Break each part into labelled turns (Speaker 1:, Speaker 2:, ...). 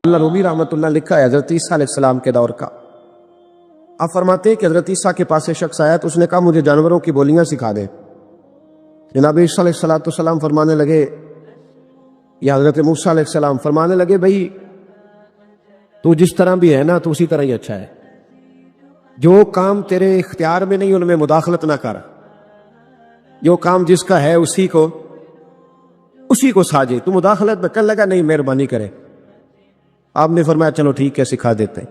Speaker 1: اللہ رومی رحمۃ اللہ لکھا ہے حضرت عیسیٰ علیہ السلام کے دور کا. آپ فرماتے ہیں کہ حضرت عیسیٰ کے پاس ایک شخص آیا تو اس نے کہا مجھے جانوروں کی بولیاں سکھا دے. جناب عیسیٰ علیہ السلام فرمانے لگے، یا حضرت موسیٰ علیہ السلام فرمانے لگے، بھئی تو جس طرح بھی ہے نا تو اسی طرح ہی اچھا ہے. جو کام تیرے اختیار میں نہیں ان میں مداخلت نہ کر. جو کام جس کا ہے اسی کو ساجے. تو مداخلت میں کر لگا، نہیں مہربانی کرے. آپ نے فرمایا چلو ٹھیک ہے سکھا دیتے ہیں.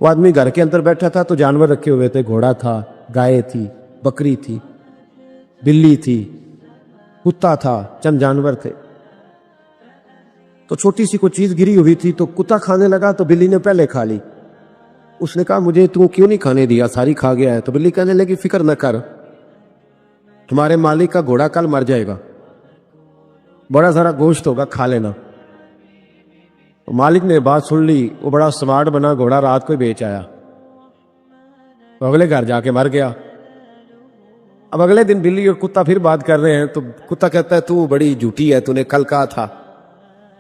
Speaker 1: وہ آدمی گھر کے اندر بیٹھا تھا تو جانور رکھے ہوئے تھے، گھوڑا تھا، گائے تھی، بکری تھی، بلی تھی، کتا تھا، چند جانور تھے. تو چھوٹی سی کوئی چیز گری ہوئی تھی تو کتا کھانے لگا تو بلی نے پہلے کھا لی. اس نے کہا مجھے تو کیوں نہیں کھانے دیا، ساری کھا گیا ہے. تو بلی کہنے لگی فکر نہ کر، تمہارے مالک کا گھوڑا کل مر جائے گا، بڑا ذرا گوشت ہوگا، کھا لینا. تو مالک نے بات سن لی، وہ بڑا سمارٹ بنا، گھوڑا رات کو ہی بیچ آیا. تو اگلے گھر جا کے مر گیا. اب اگلے دن بلی اور کتا پھر بات کر رہے ہیں تو کتا کہتا ہے تو بڑی جھوٹی ہے، تو نے کل کہا تھا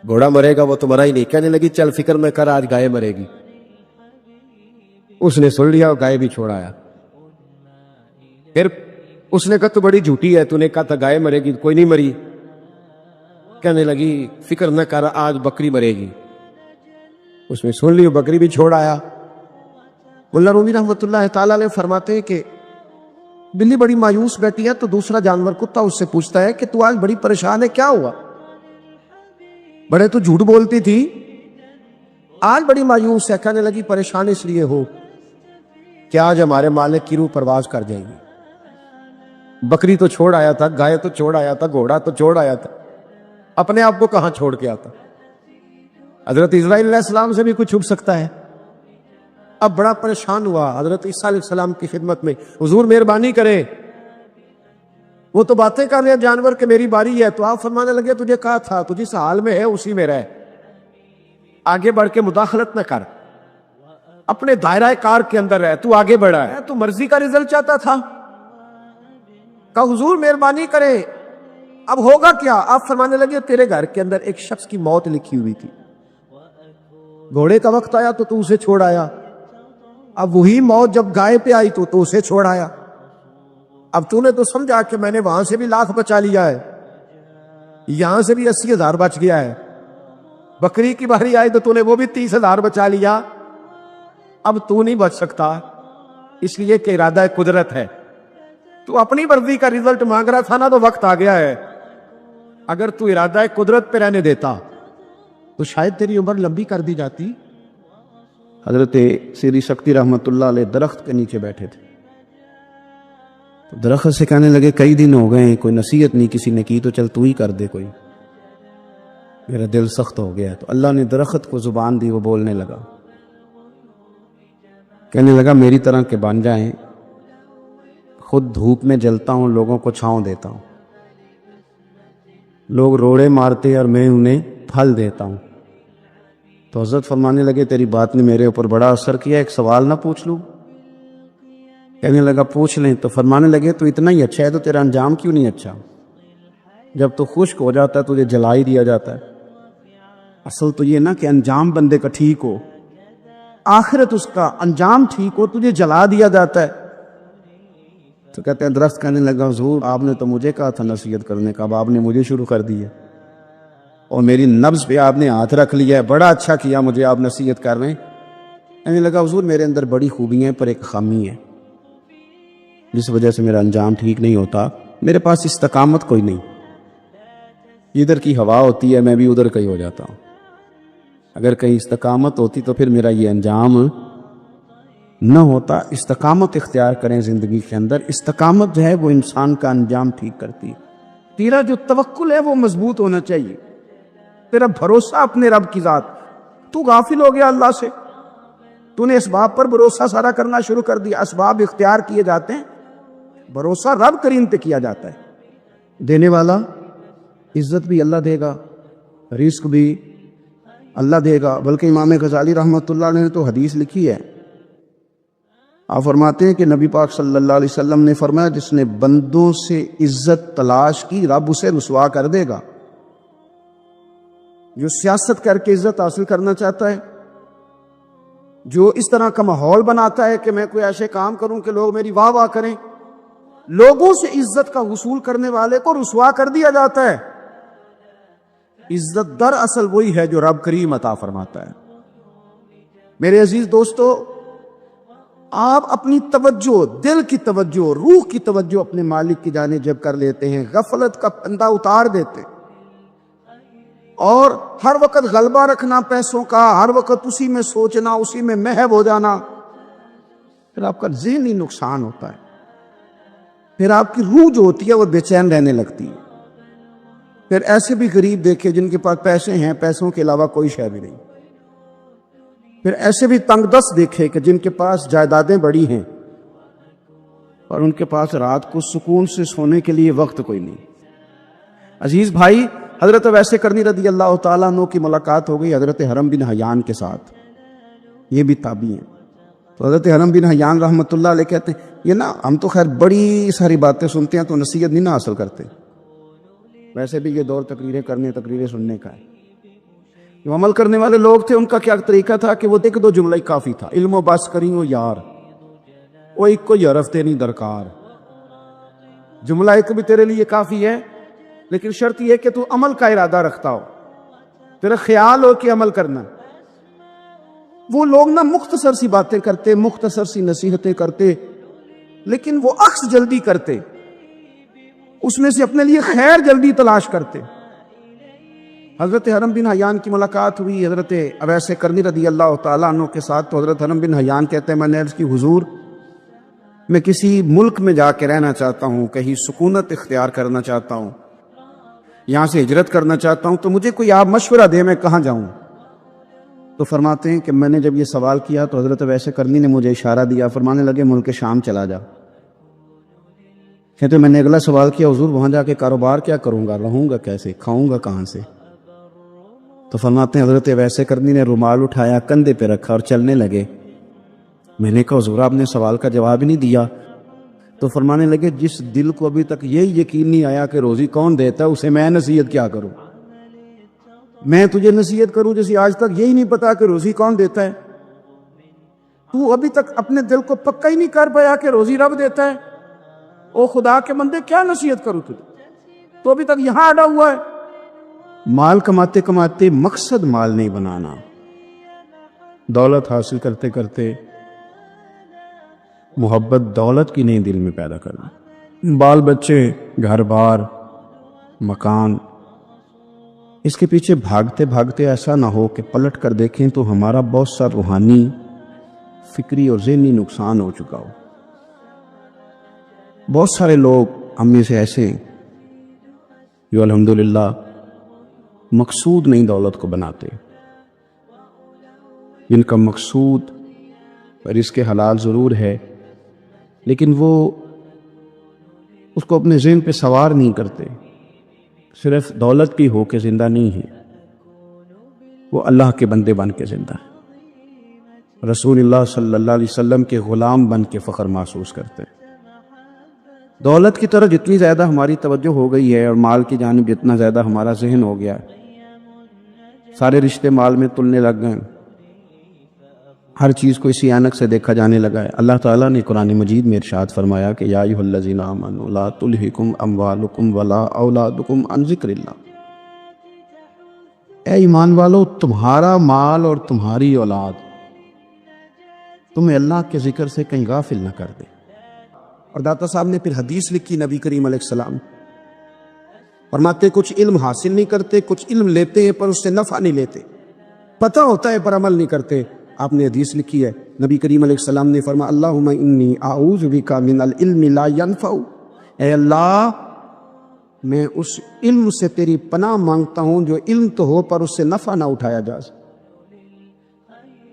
Speaker 1: گھوڑا مرے گا، وہ تو مرا ہی نہیں. کہنے لگی چل فکر میں کر، آج گائے مرے گی. اس نے سن لیا اور گائے بھی چھوڑ آیا. پھر اس نے کہا تو بڑی جھوٹی ہے، تو نے کہا تھا گائے مرے گی، کوئی نہیں مری. کہنے لگی فکر نہ کر، آج بکری مرے گی. اس نے سن لی، بکری بھی چھوڑ آیا. مولا رومی رحمۃ اللہ تعالیٰ علیہ فرماتے ہیں کہ بلی بڑی مایوس بیٹھی ہے تو دوسرا جانور کتا اس سے پوچھتا ہے کہ تو آج بڑی پریشان ہے، کیا ہوا؟ بڑے تو جھوٹ بولتی تھی، آج بڑی مایوس ہے. کہنے لگی پریشان اس لیے ہو کہ آج ہمارے مالک کی روح پرواز کر جائے گی. بکری تو چھوڑ آیا تھا، گائے تو چھوڑ آیا تھا، گھوڑا تو چھوڑ آیا تھا، اپنے آپ کو کہاں چھوڑ کے آتا؟ حضرت اسرائیل علیہ السلام سے بھی کچھ چھپ سکتا ہے. اب بڑا پریشان ہوا حضرت عیسیٰ علیہ السلام کی خدمت میں، حضور مہربانی کرے، وہ تو باتیں کر رہے جانور کہ میری باری ہے. تو آپ فرمانے لگے تجھے کہا تھا تو جس حال میں ہے اسی میں رہ، آگے بڑھ کے مداخلت نہ کر، اپنے دائرہ کار کے اندر رہ. تو آگے بڑھا ہے، تو مرضی کا رزلٹ چاہتا تھا. کہا حضور مہربانی کرے اب ہوگا کیا؟ آپ فرمانے لگے تیرے گھر کے اندر ایک شخص کی موت لکھی ہوئی تھی، گھوڑے کا وقت آیا تو اسے چھوڑ آیا. اب وہی موت جب گائے پہ آئی تو اسے چھوڑ آیا. اب تو نے تو سمجھا کہ میں نے وہاں سے بھی لاکھ بچا لیا ہے، یہاں سے بھی 80,000 بچ گیا ہے. بکری کی باری آئی تو نے وہ بھی 30,000 بچا لیا. اب تو نہیں بچ سکتا، اس لیے کہ ارادہ قدرت ہے. تو اپنی مرضی کا رزلٹ مانگ رہا تھا نا، تو وقت آ گیا ہے. اگر تو ارادہ قدرت پہ رہنے دیتا تو شاید تیری عمر لمبی کر دی جاتی. حضرت سری شکتی رحمت اللہ علیہ درخت کے نیچے بیٹھے تھے. تو درخت سے کہنے لگے کئی دن ہو گئے کوئی نصیحت نہیں کسی نے کی، تو چل تو ہی کر دے کوئی، میرا دل سخت ہو گیا. تو اللہ نے درخت کو زبان دی، وہ بولنے لگا. کہنے لگا میری طرح کے بن جائیں، خود دھوپ میں جلتا ہوں، لوگوں کو چھاؤں دیتا ہوں، لوگ روڑے مارتے اور میں انہیں پھل دیتا ہوں. تو حضرت فرمانے لگے تیری بات نے میرے اوپر بڑا اثر کیا، ایک سوال نہ پوچھ لوں؟ کہنے لگا پوچھ لیں. تو فرمانے لگے تو اتنا ہی اچھا ہے تو تیرا انجام کیوں نہیں اچھا؟ جب تو خشک ہو جاتا ہے تجھے جلا ہی دیا جاتا ہے. اصل تو یہ نا کہ انجام بندے کا ٹھیک ہو، آخرت اس کا انجام ٹھیک ہو، تجھے جلا دیا جاتا ہے. تو کہتے ہیں درخت کہنے لگا حضور آپ نے تو مجھے کہا تھا نصیحت کرنے کا، اب آپ نے مجھے شروع کر دی ہے اور میری نبض پہ آپ نے ہاتھ رکھ لیا ہے، بڑا اچھا کیا مجھے آپ نصیحت کر رہے ہیں. کہنے لگا حضور میرے اندر بڑی خوبی ہے پر ایک خامی ہے جس وجہ سے میرا انجام ٹھیک نہیں ہوتا. میرے پاس استقامت کوئی نہیں، ادھر کی ہوا ہوتی ہے میں بھی ادھر کہیں ہو جاتا ہوں. اگر کہیں استقامت ہوتی تو پھر میرا یہ انجام نہ ہوتا. استقامت اختیار کریں زندگی کے اندر. استقامت جو ہے وہ انسان کا انجام ٹھیک کرتی ہے. تیرا جو توکل ہے وہ مضبوط ہونا چاہیے، تیرا بھروسہ اپنے رب کی ذات. تو غافل ہو گیا اللہ سے، تو نے اسباب پر بھروسہ سارا کرنا شروع کر دیا. اسباب اختیار کیے جاتے ہیں، بھروسہ رب کریم پہ کیا جاتا ہے. دینے والا عزت بھی اللہ دے گا، رزق بھی اللہ دے گا. بلکہ امام غزالی رحمۃ اللہ علیہ نے تو حدیث لکھی ہے، آپ فرماتے ہیں کہ نبی پاک صلی اللہ علیہ وسلم نے فرمایا جس نے بندوں سے عزت تلاش کی رب اسے رسوا کر دے گا.
Speaker 2: جو سیاست کر کے عزت حاصل کرنا چاہتا ہے، جو اس طرح کا ماحول بناتا ہے کہ میں کوئی ایسے کام کروں کہ لوگ میری واہ واہ کریں، لوگوں سے عزت کا حصول کرنے والے کو رسوا کر دیا جاتا ہے۔ عزت در اصل وہی ہے جو رب کریم عطا فرماتا ہے۔ میرے عزیز دوستو، آپ اپنی توجہ، دل کی توجہ، روح کی توجہ اپنے مالک کی جانب جب کر لیتے ہیں، غفلت کا پردہ اتار دیتے اور ہر وقت غلبہ رکھنا پیسوں کا، ہر وقت اسی میں سوچنا، اسی میں محو ہو جانا، پھر آپ کا ذہنی نقصان ہوتا ہے، پھر آپ کی روح جو ہوتی ہے وہ بے چین رہنے لگتی ہے۔ پھر ایسے بھی غریب دیکھے جن کے پاس پیسے ہیں، پیسوں کے علاوہ کوئی شے بھی نہیں۔ پھر ایسے بھی تنگ دست دیکھے کہ جن کے پاس جائیدادیں بڑی ہیں اور ان کے پاس رات کو سکون سے سونے کے لیے وقت کوئی نہیں۔ عزیز بھائی، حضرت اویس کرنی رضی اللہ تعالیٰ عنہ کی ملاقات ہو گئی حضرت حرم بن حیان کے ساتھ، یہ بھی تابعی ہیں۔ تو حضرت حرم بن حیان رحمۃ اللہ علیہ کہتے ہیں، یہ نا ہم تو خیر بڑی ساری باتیں سنتے ہیں تو نصیحت نہیں نا حاصل کرتے، ویسے بھی یہ دور تقریریں سننے کا ہے۔ جو عمل کرنے والے لوگ تھے ان کا کیا طریقہ تھا کہ وہ ایک دو جملہ ہی کافی تھا، علم و بس کری ہو یار، وہ ایک کوئی حرف تے نہیں درکار، جملہ ایک بھی تیرے لیے کافی ہے، لیکن شرط یہ کہ تو عمل کا ارادہ رکھتا ہو، تیرا خیال ہو کہ عمل کرنا۔ وہ لوگ نا مختصر سی باتیں کرتے، مختصر سی نصیحتیں کرتے، لیکن وہ عکس جلدی کرتے، اس میں سے اپنے لیے خیر جلدی تلاش کرتے۔ حضرت حرم بن حیان کی ملاقات ہوئی حضرت اویس کرنی رضی اللہ تعالیٰ عنہ کے ساتھ، تو حضرت حرم بن حیان کہتے ہیں میں نے عرض کی حضور میں کسی ملک میں جا کے رہنا چاہتا ہوں، کہیں سکونت اختیار کرنا چاہتا ہوں، یہاں سے ہجرت کرنا چاہتا ہوں، تو مجھے کوئی آپ مشورہ دے میں کہاں جاؤں؟ تو فرماتے ہیں کہ میں نے جب یہ سوال کیا تو حضرت اویس کرنی نے مجھے اشارہ دیا، فرمانے لگے ملک شام چلا جا۔ کہتے میں نے اگلا سوال کیا حضور وہاں جا کے کاروبار کیا کروں گا، رہوں گا کیسے، کھاؤں گا کہاں سے؟ تو فرماتے ہیں حضرت اویس کرنی نے رومال اٹھایا، کندھے پہ رکھا اور چلنے لگے۔ میں نے کہا حضور آپ نے سوال کا جواب ہی نہیں دیا۔ تو فرمانے لگے جس دل کو ابھی تک یہی یقین نہیں آیا کہ روزی کون دیتا ہے، اسے میں نصیحت کیا کروں؟ میں تجھے نصیحت کروں جسے آج تک یہی نہیں پتا کہ روزی کون دیتا ہے؟ تو ابھی تک اپنے دل کو پکا ہی نہیں کر پایا کہ روزی رب دیتا ہے؟ او خدا کے بندے کیا نصیحت کروں تجھے، تو ابھی تک یہاں اڑا ہوا ہے۔ مال کماتے کماتے مقصد مال نہیں بنانا، دولت حاصل کرتے کرتے محبت دولت کی نہیں دل میں پیدا کرنا، بال بچے، گھر بار، مکان، اس کے پیچھے بھاگتے بھاگتے ایسا نہ ہو کہ پلٹ کر دیکھیں تو ہمارا بہت سا روحانی، فکری اور ذہنی نقصان ہو چکا ہو۔ بہت سارے لوگ ہم میں سے ایسے ہیں جو الحمدللہ مقصود نہیں دولت کو بناتے، جن کا مقصود رزق حلال ضرور ہے لیکن وہ اس کو اپنے ذہن پہ سوار نہیں کرتے، صرف دولت کی ہو کے زندہ نہیں ہے، وہ اللہ کے بندے بن کے زندہ ہے، رسول اللہ صلی اللہ علیہ وسلم کے غلام بن کے فخر محسوس کرتے ہیں۔ دولت کی طرف جتنی زیادہ ہماری توجہ ہو گئی ہے اور مال کی جانب جتنا زیادہ ہمارا ذہن ہو گیا ہے، سارے رشتے مال میں تلنے لگ گئے، ہر چیز کو اسی عینک سے دیکھا جانے لگا ہے۔ اللہ تعالیٰ نے قرآن مجید میں ارشاد فرمایا کہ یا ایھا الذین آمنوا لا تلہکم اموالکم ولا اولادکم عن ذکر اللہ، اے ایمان والو تمہارا مال اور تمہاری اولاد تمہیں اللہ کے ذکر سے کہیں غافل نہ کر دے۔ اور داتا صاحب نے پھر حدیث لکھی نبی کریم علیہ السلام، فرماتے کچھ علم حاصل نہیں کرتے، کچھ علم لیتے ہیں پر اس سے نفع نہیں لیتے، پتہ ہوتا ہے پر عمل نہیں کرتے۔ آپ نے حدیث لکھی ہے، نبی کریم علیہ السلام نے فرمایا اللہم انی اعوذ بک من العلم لا ینفع، اے اللہ میں اس علم سے تیری پناہ مانگتا ہوں جو علم تو ہو پر اس سے نفع نہ اٹھایا جا سکے،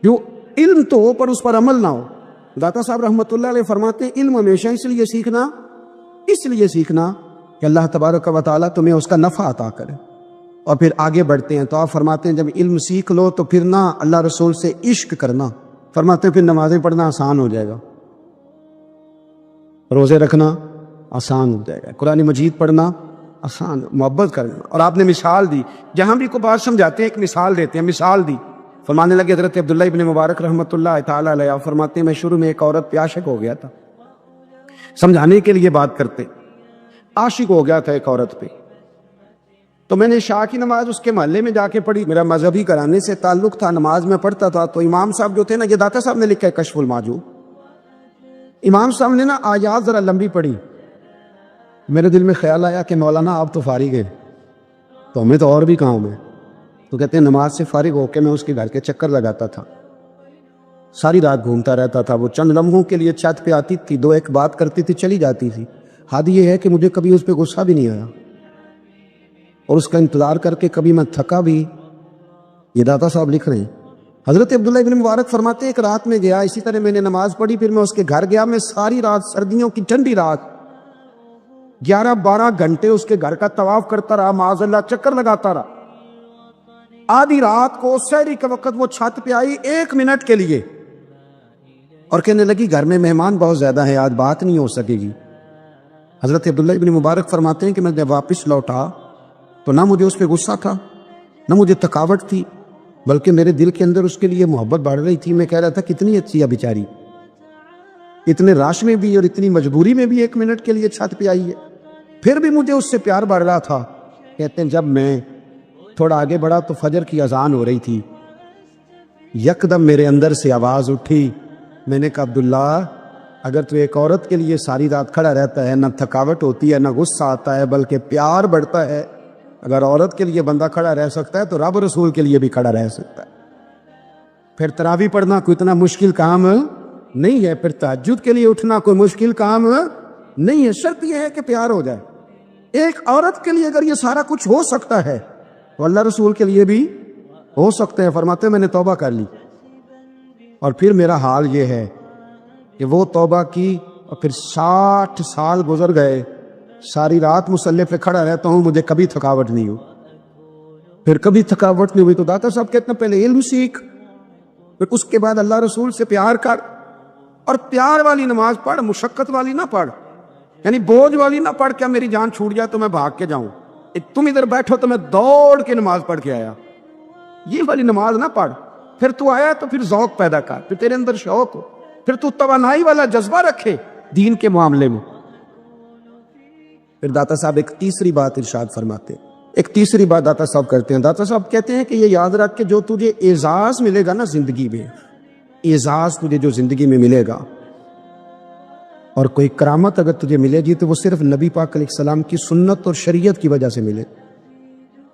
Speaker 2: جو علم تو ہو پر اس پر عمل نہ ہو۔ داتا صاحب رحمۃ اللہ علیہ فرماتے ہیں علم ہمیشہ اس لیے سیکھنا کہ اللہ تبارک و تعالیٰ تمہیں اس کا نفع عطا کرے، اور پھر آگے بڑھتے ہیں تو آپ فرماتے ہیں جب علم سیکھ لو تو پھر نہ اللہ رسول سے عشق کرنا، فرماتے ہیں پھر نمازیں پڑھنا آسان ہو جائے گا، روزے رکھنا آسان ہو جائے گا، قرآن مجید پڑھنا آسان محبت کرنا. اور آپ نے مثال دی, جہاں بھی کوئی بات سمجھاتے ہیں ایک مثال دیتے ہیں, مثال دی. فرمانے لگے حضرت عبداللہ ابن مبارک رحمۃ اللہ تعالیٰ علیہ فرماتے ہیں میں شروع میں ایک عورت پہ عاشق ہو گیا تھا. سمجھانے کے لیے بات کرتے, عاشق ہو گیا تھا ایک عورت پہ, تو میں نے عشاء کی نماز اس کے محلے میں جا کے پڑھی. میرا مذہبی گھرانے سے تعلق تھا, نماز میں پڑھتا تھا. تو امام صاحب جو تھے نا, یہ داتا صاحب نے لکھا ہے کشف المعجوب, امام صاحب نے نا آیات ذرا لمبی پڑھی. میرے دل میں خیال آیا کہ مولانا آپ تو فارغ ہیں, تو ہمیں تو اور بھی کام ہے. تو کہتے ہیں نماز سے فارغ ہو کے میں اس کے گھر کے چکر لگاتا تھا, ساری رات گھومتا رہتا تھا. وہ چند لمحوں کے لیے چھت پہ آتی تھی, دو ایک بات کرتی تھی, چلی جاتی تھی. حد یہ ہے کہ مجھے کبھی اس پہ غصہ بھی نہیں آیا, اور اس کا انتظار کر کے کبھی میں تھکا بھی. یہ داتا صاحب لکھ رہے ہیں. حضرت عبداللہ ابن مبارک فرماتے ہیں ایک رات میں گیا, اسی طرح میں نے نماز پڑھی, پھر میں اس کے گھر گیا. میں ساری رات, سردیوں کی ٹھنڈی رات, 11-12 گھنٹے اس کے گھر کا طواف کرتا رہا, معاذ اللہ چکر لگاتا رہا. آدھی رات کو سحری کے وقت وہ چھت پہ آئی 1 منٹ کے لیے, اور کہنے لگی گھر میں مہمان بہت زیادہ ہیں, آج بات نہیں ہو سکے گی. حضرت عبداللہ ابن مبارک فرماتے ہیں کہ میں جب واپس لوٹا تو نہ مجھے اس پہ غصہ تھا, نہ مجھے تھکاوٹ تھی, بلکہ میرے دل کے اندر اس کے لیے محبت بڑھ رہی تھی. میں کہہ رہا تھا کتنی اچھی ہے بیچاری, اتنے راش میں بھی اور اتنی مجبوری میں بھی 1 منٹ کے لیے چھت پہ آئی ہے. پھر بھی مجھے اس سے پیار بڑھ رہا تھا. کہتے ہیں جب میں تھوڑا آگے بڑھا تو فجر کی اذان ہو رہی تھی. یکدم میرے اندر سے آواز اٹھی. میں نے کہا عبداللہ اگر تو ایک عورت کے لیے ساری رات کھڑا رہتا ہے, نہ تھکاوٹ ہوتی ہے, نہ غصہ آتا ہے, بلکہ پیار بڑھتا ہے, اگر عورت کے لیے بندہ کھڑا رہ سکتا ہے تو رب رسول کے لیے بھی کھڑا رہ سکتا ہے. پھر تراویح پڑھنا کوئی اتنا مشکل کام نہیں ہے, پھر تہجد کے لیے اٹھنا کوئی مشکل کام نہیں ہے. شرط یہ ہے کہ پیار ہو جائے. ایک عورت کے لیے اگر یہ سارا کچھ ہو سکتا ہے تو اللہ رسول کے لیے بھی ہو سکتے ہیں. فرماتے ہیں میں نے توبہ کر لی, اور پھر میرا حال یہ ہے کہ وہ توبہ کی اور پھر 60 سال گزر گئے, ساری رات مصلی پہ کھڑا رہتا ہوں, مجھے کبھی تھکاوٹ نہیں ہوئی. پھر کبھی تھکاوٹ نہیں ہوئی. تو داتا صاحب کہتے ہیں پہلے علم سیکھ, پھر اس کے بعد اللہ رسول سے پیار کر, اور پیار والی نماز پڑھ, مشقت والی نہ پڑھ, یعنی بوجھ والی نہ پڑھ. کیا میری جان چھوٹ جائے تو میں بھاگ کے جاؤں, تم ادھر بیٹھو تو میں دوڑ کے نماز پڑھ کے آیا, یہ والی نماز نہ پڑھ. پھر تو آیا تو پھر ذوق پیدا کر, پھر تیرے اندر شوق ہو, پھر تو توانائی والا جذبہ رکھے دین کے معاملے میں. پھر داتا صاحب ایک تیسری بات ارشاد فرماتے ہیں, ایک تیسری بات داتا صاحب کرتے ہیں. داتا صاحب کہتے ہیں کہ یہ یاد رکھ کہ جو تجھے اعزاز ملے گا نا زندگی میں, اعزاز تجھے جو زندگی میں ملے گا, اور کوئی کرامت اگر تجھے ملے گی تو وہ صرف نبی پاک علیہ السلام کی سنت اور شریعت کی وجہ سے ملے.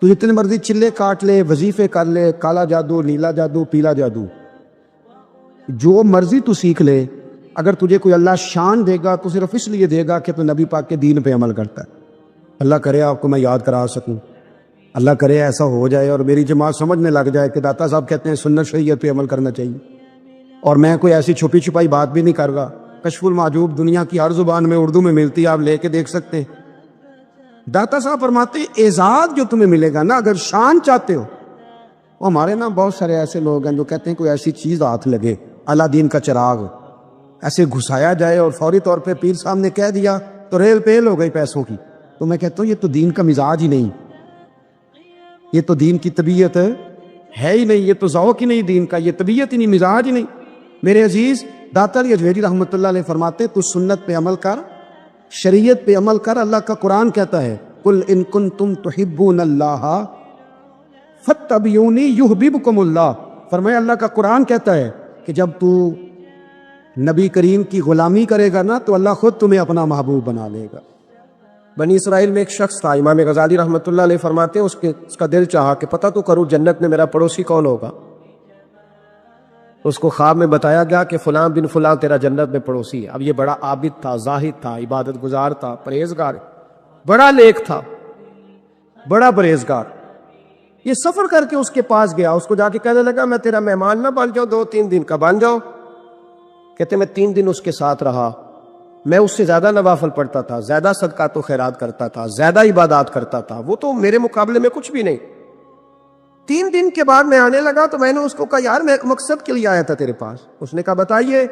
Speaker 2: تو جتنے مرضی چلے کاٹ لے, وظیفے کر لے, کالا جادو, نیلا جادو, پیلا جادو, جو مرضی تو سیکھ لے, اگر تجھے کوئی اللہ شان دے گا تو صرف اس لیے دے گا کہ تو نبی پاک کے دین پہ عمل کرتا ہے. اللہ کرے آپ کو میں یاد کرا سکوں, اللہ کرے ایسا ہو جائے اور میری جماعت سمجھنے لگ جائے کہ داتا صاحب کہتے ہیں سنت شریعت پہ عمل کرنا چاہیے, اور میں کوئی ایسی چھپی چھپائی بات بھی نہیں کر رہا. کشف المعجوب دنیا کی ہر زبان میں اردو میں ملتی ہے, آپ لے کے دیکھ سکتے ہیں. داتا صاحب فرماتے ہیں اعزاز جو تمہیں ملے گا نا, اگر شان چاہتے ہو, وہ ہمارے نا بہت سارے ایسے لوگ ہیں جو کہتے ہیں کوئی ایسی چیز ہاتھ لگے, اللہ دین کا چراغ ایسے گھسایا جائے اور فوری طور پہ پیر صاحب نے کہہ دیا تو ریل پیل ہو گئی پیسوں کی. تو میں کہتا ہوں یہ تو دین کا مزاج ہی نہیں, یہ تو دین کی طبیعت ہے ہی نہیں, یہ تو ذوق ہی نہیں دین کا, یہ طبیعت ہی نہیں, مزاج ہی نہیں. میرے عزیز داتا علی اجویری رحمۃ اللہ علیہ فرماتے تو سنت پہ عمل کر, شریعت پہ عمل کر. اللہ کا قرآن کہتا ہے قل ان کنتم تحبون اللہ فاتبعونی یحببکم اللہ. فرمایا اللہ کا قرآن کہتا ہے کہ جب تو نبی کریم کی غلامی کرے گا نا تو اللہ خود تمہیں اپنا محبوب بنا لے گا.
Speaker 1: بنی اسرائیل میں ایک شخص تھا, امام غزالی رحمۃ اللہ علیہ فرماتے ہیں اس کا دل چاہا کہ پتہ تو کروں جنت میں میرا پڑوسی کون ہوگا. اس کو خواب میں بتایا گیا کہ فلاں بن فلاں تیرا جنت میں پڑوسی ہے. اب یہ بڑا عابد تھا, زاہد تھا, عبادت گزار تھا, پرہیزگار, بڑا نیک تھا, بڑا پرہیزگار. یہ سفر کر کے اس کے پاس گیا, اس کو جا کے کہنے لگا میں تیرا مہمان نہ بن جاؤں, 2-3 دن کا بن جاؤ. کہتے میں 3 دن اس کے ساتھ رہا, میں اس سے زیادہ نوافل پڑھتا تھا, زیادہ صدقات و خیرات کرتا تھا, زیادہ عبادات کرتا تھا, وہ تو میرے مقابلے میں کچھ بھی نہیں. 3 دن کے بعد میں آنے لگا تو میں نے اس کو کہا یار میں ایک مقصد کے لیے آیا تھا تیرے پاس. اس نے کہا بتائیے.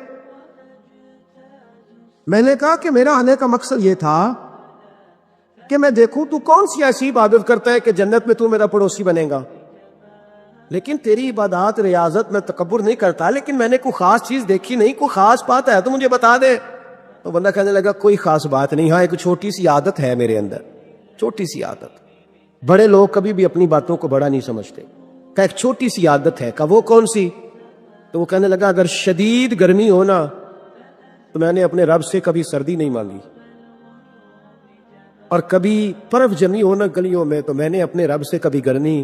Speaker 1: میں نے کہا کہ میرا آنے کا مقصد یہ تھا کہ میں دیکھوں تو کون سی ایسی عبادت کرتا ہے کہ جنت میں تو میرا پڑوسی بنے گا، لیکن تیری عبادات ریاضت میں تکبر نہیں کرتا، لیکن میں نے کوئی خاص چیز دیکھی نہیں، کوئی خاص بات ہے تو مجھے بتا دے۔ تو بندہ کہنے لگا کوئی خاص بات نہیں، ہاں ایک چھوٹی سی عادت ہے میرے اندر، چھوٹی سی عادت۔ بڑے لوگ کبھی بھی اپنی باتوں کو بڑا نہیں سمجھتے، کہ ایک چھوٹی سی عادت ہے، کہ وہ کون سی؟ تو وہ کہنے لگا اگر شدید گرمی ہو نا تو میں نے اپنے رب سے کبھی سردی نہیں مانگی، اور کبھی برف جمی ہو نا گلیوں میں تو میں نے اپنے رب سے کبھی گرمی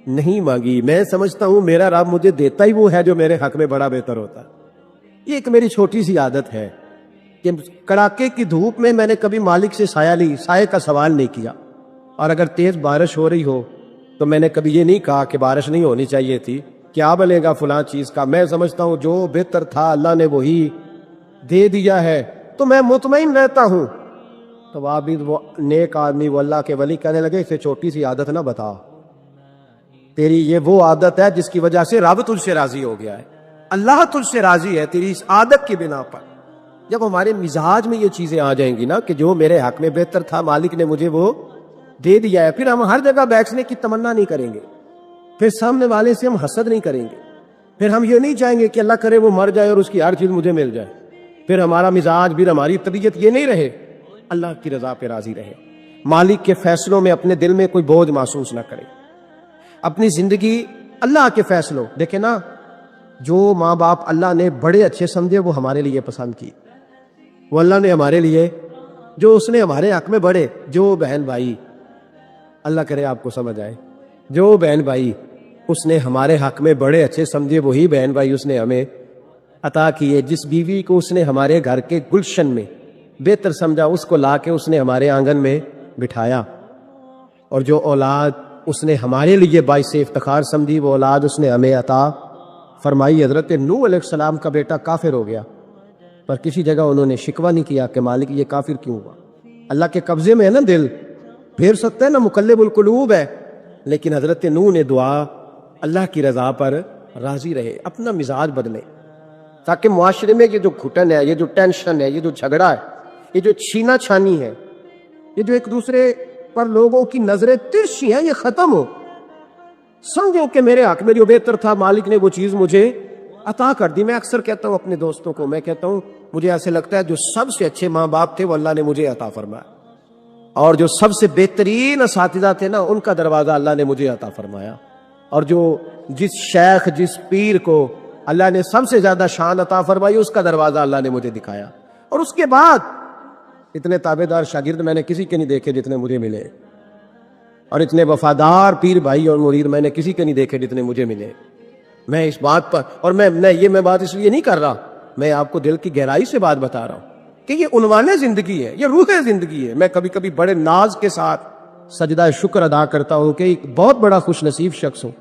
Speaker 1: نہیں مانگی۔ میں سمجھتا ہوں میرا رب مجھے دیتا ہی وہ ہے جو میرے حق میں بڑا بہتر ہوتا۔ یہ ایک میری چھوٹی سی عادت ہے کہ کڑاکے کی دھوپ میں میں نے کبھی مالک سے سایہ لی، سایہ کا سوال نہیں کیا، اور اگر تیز بارش ہو رہی ہو تو میں نے کبھی یہ نہیں کہا کہ بارش نہیں ہونی چاہیے تھی، کیا بنے گا فلاں چیز کا۔ میں سمجھتا ہوں جو بہتر تھا اللہ نے وہی دے دیا ہے، تو میں مطمئن رہتا ہوں۔ تو عابد وہ نیک آدمی، وہ اللہ کے ولی کہنے لگے اسے چھوٹی سی عادت نہ بتا، تیری یہ وہ عادت ہے جس کی وجہ سے رب تجھ سے راضی ہو گیا ہے، اللہ تجھ سے راضی ہے تیری اس عادت کی بنا پر۔ جب ہمارے مزاج میں یہ چیزیں آ جائیں گی نا کہ جو میرے حق میں بہتر تھا مالک نے مجھے وہ دے دیا ہے، پھر ہم ہر جگہ بیٹھنے کی تمنا نہیں کریں گے، پھر سامنے والے سے ہم حسد نہیں کریں گے، پھر ہم یہ نہیں چاہیں گے کہ اللہ کرے وہ مر جائے اور اس کی ہر چیز مجھے مل جائے، پھر ہمارا مزاج، پھر ہماری طبیعت یہ نہیں رہے، اللہ کی رضا پہ راضی رہے، مالک کے فیصلوں میں اپنے دل میں کوئی بوجھ محسوس نہ کرے، اپنی زندگی اللہ کے فیصلوں۔ دیکھیں نا، جو ماں باپ اللہ نے بڑے اچھے سمجھے وہ ہمارے لیے پسند کی، وہ اللہ نے ہمارے لیے جو اس نے ہمارے حق میں بڑے، جو بہن بھائی، اللہ کرے آپ کو سمجھ آئے، جو بہن بھائی اس نے ہمارے حق میں بڑے اچھے سمجھے وہی بہن بھائی اس نے ہمیں عطا کیے۔ جس بیوی کو اس نے ہمارے گھر کے گلشن میں بہتر سمجھا اس کو لا کے اس نے ہمارے آنگن میں بٹھایا، اور جو اولاد اس نے ہمارے لیے باعث افتخار سمجھی وہ اولاد اس نے ہمیں عطا فرمائی۔ حضرت نوح علیہ السلام کا بیٹا کافر ہو گیا، پر کسی جگہ انہوں نے شکوہ نہیں کیا کہ مالک یہ کافر کیوں ہوا۔ اللہ کے قبضے میں ہے نا دل، پھیر سکتا ہے نا، مقلب القلوب ہے، لیکن حضرت نوح نے دعا اللہ کی رضا پر راضی رہے، اپنا مزاج بدلے، تاکہ معاشرے میں یہ جو گھٹن ہے، یہ جو ٹینشن ہے، یہ جو جھگڑا ہے، یہ جو چھینا چھانی ہے، یہ جو ایک دوسرے پر لوگوں کی نظریں ترچھی ہیں، یہ ختم ہو۔ سمجھو کہ میرے حق میں جو بہتر تھا مالک نے وہ چیز مجھے عطا کر دی۔ میں اکثر کہتا ہوں اپنے دوستوں کو، میں کہتا ہوں مجھے ایسے لگتا ہے جو سب سے اچھے ماں باپ تھے وہ اللہ نے مجھے عطا فرمایا، اور جو سب سے بہترین اساتذہ تھے نا ان کا دروازہ اللہ نے مجھے عطا فرمایا، اور جو جس شیخ جس پیر کو اللہ نے سب سے زیادہ شان عطا فرمائی اس کا دروازہ اللہ نے مجھے دکھایا، اور اس کے بعد اتنے تابعدار شاگرد میں نے کسی کے نہیں دیکھے جتنے مجھے ملے، اور اتنے وفادار پیر بھائی اور مرید میں نے کسی کے نہیں دیکھے جتنے مجھے ملے۔ میں اس بات پر، اور میں بات اس لیے نہیں کر رہا، میں آپ کو دل کی گہرائی سے بات بتا رہا ہوں کہ یہ عنوان زندگی ہے، یہ روح زندگی ہے۔ میں کبھی کبھی بڑے ناز کے ساتھ سجدہ شکر ادا کرتا ہوں کہ ایک بہت بڑا خوش نصیب شخص ہوں۔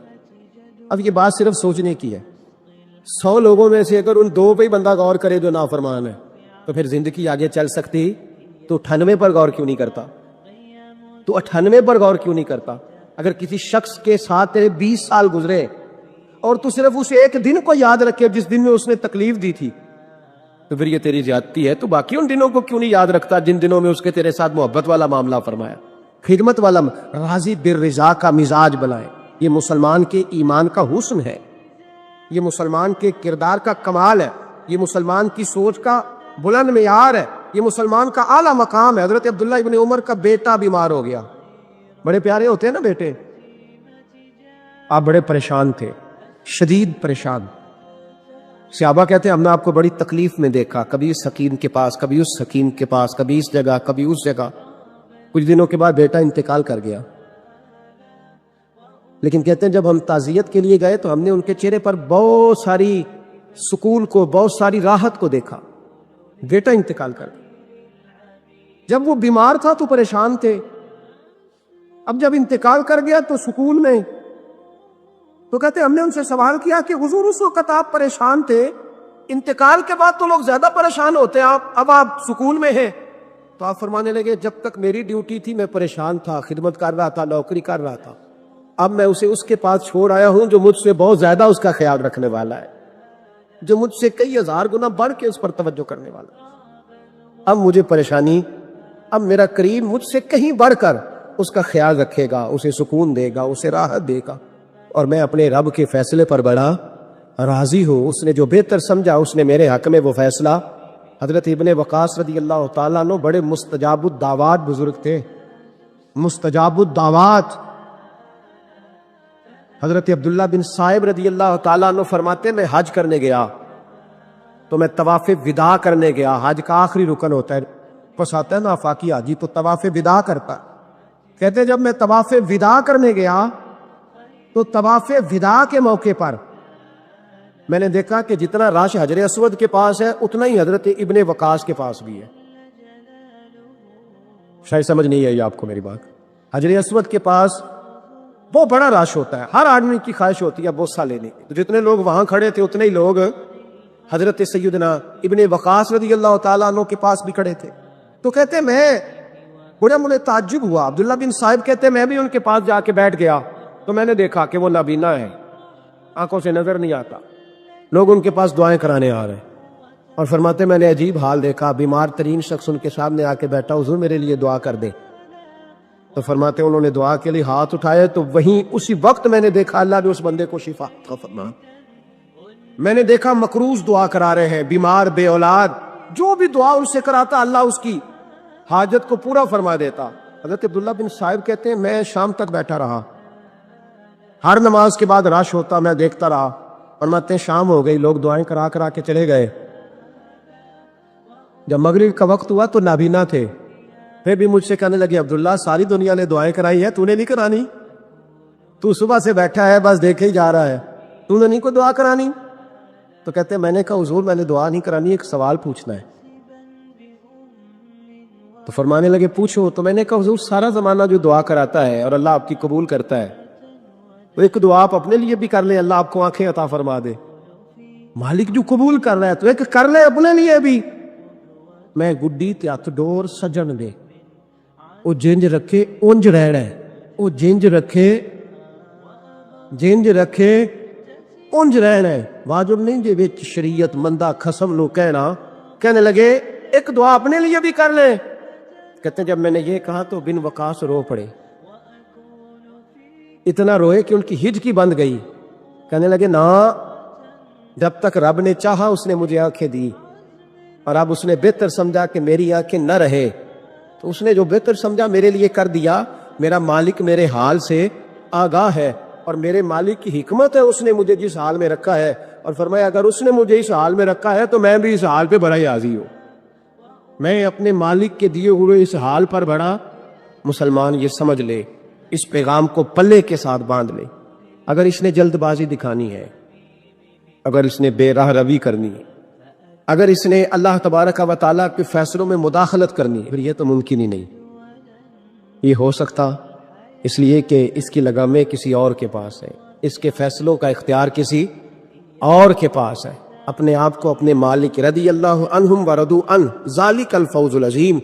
Speaker 1: اب یہ بات صرف سوچنے کی ہے، 100 لوگوں میں سے اگر ان 2 پہ ہی بندہ غور کرے جو نافرمان ہے تو پھر زندگی آگے چل سکتی؟ تو 98 پر غور کیوں نہیں کرتا؟ تو 98 پر غور کیوں نہیں کرتا؟ اگر کسی شخص کے ساتھ تیرے 20 سال گزرے اور تو صرف اس ایک دن کو یاد رکھے جس دن میں اس نے تکلیف دی تھی، تو پھر یہ تیری زیادتی ہے۔ تو باقی ان دنوں کو کیوں نہیں یاد رکھتا جن دنوں میں اس کے تیرے ساتھ محبت والا معاملہ فرمایا، خدمت والا، راضی بالرضا کا مزاج بنائے۔ یہ مسلمان کے ایمان کا حسن ہے، یہ مسلمان کے کردار کا کمال ہے، یہ مسلمان کی سوچ کا بلند معیار ہے، یہ مسلمان کا اعلیٰ مقام ہے۔ حضرت عبداللہ ابن عمر کا بیٹا بیمار ہو گیا، بڑے پیارے ہوتے ہیں نا بیٹے، آپ بڑے پریشان تھے، شدید پریشان۔ صحابہ کہتے ہیں ہم نے آپ کو بڑی تکلیف میں دیکھا، کبھی اس حکیم کے پاس، کبھی اس حکیم کے پاس، کبھی اس جگہ، کبھی اس جگہ۔ کچھ دنوں کے بعد بیٹا انتقال کر گیا، لیکن کہتے ہیں جب ہم تعزیت کے لیے گئے تو ہم نے ان کے چہرے پر بہت ساری سکون کو، بہت ساری راحت کو دیکھا۔ بیٹا انتقال کر گیا، جب وہ بیمار تھا تو پریشان تھے، اب جب انتقال کر گیا تو سکون میں۔ تو کہتے ہیں ہم نے ان سے سوال کیا کہ حضور اس وقت آپ پریشان تھے، انتقال کے بعد تو لوگ زیادہ پریشان ہوتے ہیں، اب آپ سکون میں ہیں؟ تو آپ فرمانے لگے جب تک میری ڈیوٹی تھی میں پریشان تھا، خدمت کر رہا تھا، نوکری کر رہا تھا، اب میں اسے اس کے پاس چھوڑ آیا ہوں جو مجھ سے بہت زیادہ اس کا خیال رکھنے والا ہے، جو مجھ سے کئی ہزار گنا بڑھ کے اس پر توجہ کرنے والا ہے۔ اب مجھے پریشانی اب میرا کریم مجھ سے کہیں بڑھ کر اس کا خیال رکھے گا، اسے سکون دے گا، اسے راحت دے گا، اور میں اپنے رب کے فیصلے پر بڑا راضی ہوں۔ اس نے جو بہتر سمجھا اس نے میرے حق میں وہ فیصلہ۔ حضرت ابن وقاص رضی اللہ تعالیٰ عنہ بڑے مستجاب الدعوات بزرگ تھے، مستجاب الدعوات۔ حضرت عبداللہ بن صائب رضی اللہ تعالیٰ عنہ فرماتے میں حج کرنے گیا تو میں طواف وداع کرنے گیا۔ حج کا آخری رکن ہوتا ہے، پس آتا ہے نا آفاقی حاجی تو طواف وداع کرتا۔ کہتے جب میں طواف وداع کرنے گیا تو طواف وداع کے موقع پر میں نے دیکھا کہ جتنا رش حجر اسود کے پاس ہے اتنا ہی حضرت ابن وقاص کے پاس بھی ہے۔ شاید سمجھ نہیں آئی آپ کو میری بات۔ حجر اسود کے پاس وہ بڑا رش ہوتا ہے، ہر آدمی کی خواہش ہوتی ہے بوسہ لینے کی، تو جتنے لوگ وہاں کھڑے تھے اتنے ہی لوگ حضرت سیدنا ابن وقاص رضی اللہ تعالیٰ عنہ کے پاس بھی کھڑے تھے۔ تو کہتے میں بڑا مجھے تعجب ہوا۔ عبداللہ بن صاحب کہتے میں بھی ان کے پاس جا کے بیٹھ گیا تو میں نے دیکھا کہ وہ نابینا ہے، آنکھوں سے نظر نہیں آتا، لوگ ان کے پاس دعائیں کرانے آ رہے ہیں، اور فرماتے میں نے عجیب حال دیکھا، بیمار ترین شخص ان کے سامنے آ کے بیٹھا، حضور میرے لیے دعا کر دیں۔ تو فرماتے انہوں نے دعا کے لیے ہاتھ اٹھائے تو وہیں اسی وقت میں نے دیکھا اللہ نے اس بندے کو شفا عطا فرمایا۔ میں نے دیکھا مقروض دعا کرا رہے ہیں، بیمار، بے اولاد، جو بھی دعا ان سے کراتا اللہ اس کی حاجت کو پورا فرما دیتا۔ حضرت عبداللہ بن صاحب کہتے ہیں میں شام تک بیٹھا رہا، ہر نماز کے بعد رش ہوتا میں دیکھتا رہا، فرماتے ہیں شام ہو گئی، لوگ دعائیں کرا کرا کے چلے گئے۔ جب مغرب کا وقت ہوا تو نابینا تھے، پھر بھی مجھ سے کہنے لگے عبداللہ ساری دنیا نے دعائیں کرائی ہے، تو نے نہیں کرانی؟ تو صبح سے بیٹھا ہے بس دیکھے ہی جا رہا ہے، تو نے نہیں کوئی دعا کرانی؟ تو کہتے ہیں میں نے کہا حضور میں نے دعا نہیں کرانی، ایک سوال پوچھنا ہے۔ تو فرمانے لگے پوچھو۔ تو میں نے کہا حضور سارا زمانہ جو دعا کراتا ہے اور اللہ آپ کی قبول کرتا ہے، تو ایک دعا آپ اپنے لیے بھی کر لیں، اللہ آپ کو آنکھیں عطا فرما دے۔ مالک جو قبول کر رہا ہے تو ایک کر لے اپنے لیے بھی۔ میں گڈی تے ہتھ ڈور سجن دے، وہ جنج رکھے اونج رہنا ہے، وہ جنج رکھے اونج رہنا ہے، واجب نہیں جے وچ شریعت مندہ خصم نو کہنے لگے ایک دعا اپنے لیے بھی کر لیں۔ کہتے ہیں جب میں نے یہ کہا تو بن وقاص رو پڑے، اتنا روئے کہ ان کی ہچکی بند گئی۔ کہنے لگے نا، جب تک رب نے چاہا اس نے مجھے آنکھیں دی، اور اب اس نے بہتر سمجھا کہ میری آنکھیں نہ رہے تو اس نے جو بہتر سمجھا میرے لیے کر دیا۔ میرا مالک میرے حال سے آگاہ ہے، اور میرے مالک کی حکمت ہے، اس نے مجھے جس حال میں رکھا ہے، اور فرمایا اگر اس نے مجھے اس حال میں رکھا ہے تو میں بھی اس حال پہ بڑا ہی راضی ہوں۔ میں اپنے مالک کے دیے ہوئے اس حال پر بڑا مسلمان یہ سمجھ لے، اس پیغام کو پلے کے ساتھ باندھ لے۔ اگر اس نے جلد بازی دکھانی ہے، اگر اس نے بے راہ روی کرنی ہے، اگر اس نے اللہ تبارک و تعالیٰ کے فیصلوں میں مداخلت کرنی ہے، پھر یہ تو ممکن ہی نہیں۔ یہ ہو سکتا اس لیے کہ اس کی لگامیں کسی اور کے پاس ہے، اس کے فیصلوں کا اختیار کسی اور کے پاس ہے۔ اپنے آپ کو اپنے مالک رضی اللہ عنہم ورضوا عنہ ذالک الفوز العظیم،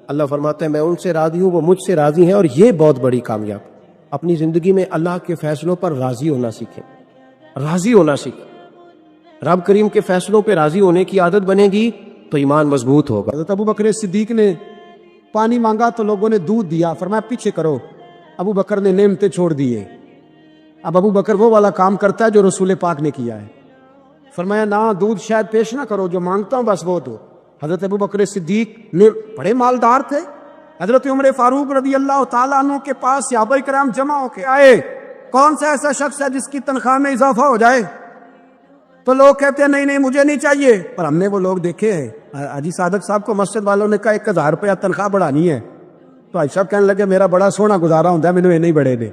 Speaker 1: اللہ فرماتا ہے میں ان سے راضی ہوں، وہ مجھ سے راضی ہیں، اور یہ بہت بڑی کامیاب۔ اپنی زندگی میں اللہ کے فیصلوں پر راضی ہونا سیکھیں، راضی ہونا سیکھیں۔ رب کریم کے فیصلوں پہ راضی ہونے کی عادت بنے گی تو ایمان مضبوط ہوگا۔
Speaker 2: حضرت ابو بکر صدیق نے پانی مانگا تو لوگوں نے دودھ دیا، فرمایا پیچھے کرو۔ ابو بکر نے نعمتیں چھوڑ دیے۔ اب ابو بکر وہ والا کام کرتا ہے جو رسول پاک نے کیا ہے، فرمایا نہ دودھ شاید پیش نہ کرو، جو مانگتا ہوں بس وہ دو۔ حضرت ابو بکر صدیق نے بڑے مالدار تھے۔ حضرت عمر فاروق رضی اللہ تعالیٰ عنہ کے پاس صحابہ کرام جمع ہو کے آئے، کون سا ایسا شخص ہے جس کی تنخواہ میں اضافہ ہو جائے؟ تو لوگ کہتے ہیں نہیں نہیں مجھے نہیں چاہیے، پر ہم نے وہ لوگ دیکھے ہیں۔ حاجی صادق صاحب کو مسجد والوں نے کہا 1000 روپیہ تنخواہ بڑھانی ہے، تو حاجی صاحب کہنے لگے میرا بڑا سونا گزارا ہوتا ہے، مینوں یہ نہیں بڑھے دے۔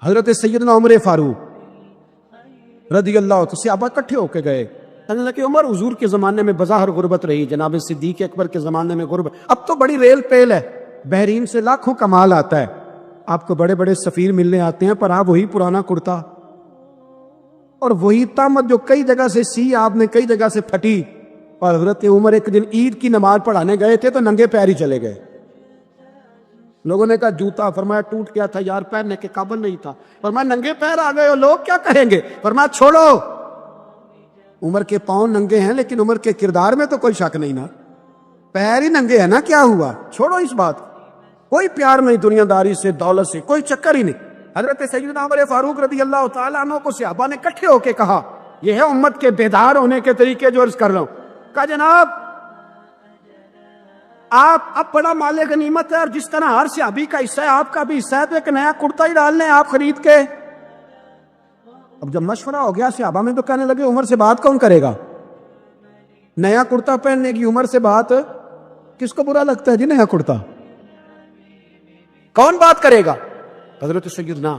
Speaker 2: حضرت سیدنا عمر فاروق رضی اللہ تو صحابہ اکٹھے ہو کے گئے، کہنے لگے عمر حضور کے زمانے میں بظاہر غربت رہی، جناب صدیق اکبر کے زمانے میں غربت، اب تو بڑی ریل پیل ہے، بحرین سے لاکھوں کا مال آتا ہے، آپ کو بڑے بڑے سفیر ملنے آتے ہیں، پر آپ وہی پرانا کرتا اور وہی تامت جو کئی جگہ سے سی آپ نے کئی جگہ سے پھٹی۔ اور حضرت عمر ایک دن عید کی نماز پڑھانے گئے تھے تو ننگے پیر ہی چلے گئے۔ لوگوں نے کہا جوتا، فرمایا ٹوٹ گیا تھا یار، پہننے کے قابل نہیں تھا، فرمایا ننگے پیر آ گئے ہو، لوگ کیا کہیں گے؟ فرمایا چھوڑو، عمر کے پاؤں ننگے ہیں لیکن عمر کے کردار میں تو کوئی شک نہیں نا۔ پیر ہی ننگے ہے نا، کیا ہوا؟ چھوڑو اس بات کو، کوئی پیار نہیں دنیا داری سے، دولت سے، کوئی چکر ہی نہیں۔ حضرت سیدنا عمر فاروق رضی اللہ تعالیٰ عنہ کو صحابہ نے اکٹھے ہو کے کہا، یہ ہے امت کے بیدار ہونے کے طریقے جو عرض کر رہا ہوں۔ کہا جناب آپ اب بڑا مال غنیمت ہے، اور جس طرح ہر صحابی کا حصہ ہے آپ کا بھی حصہ ہے، تو ایک نیا کرتا ہی ڈال لیں آپ خرید کے۔ اب جب مشورہ ہو گیا صحابہ میں، تو کہنے لگے عمر سے بات کون کرے گا؟ نیا کرتا پہننے کی عمر سے بات کس کو برا لگتا ہے جی؟ نیا کرتا کون بات کرے گا؟ حضرت سیدنا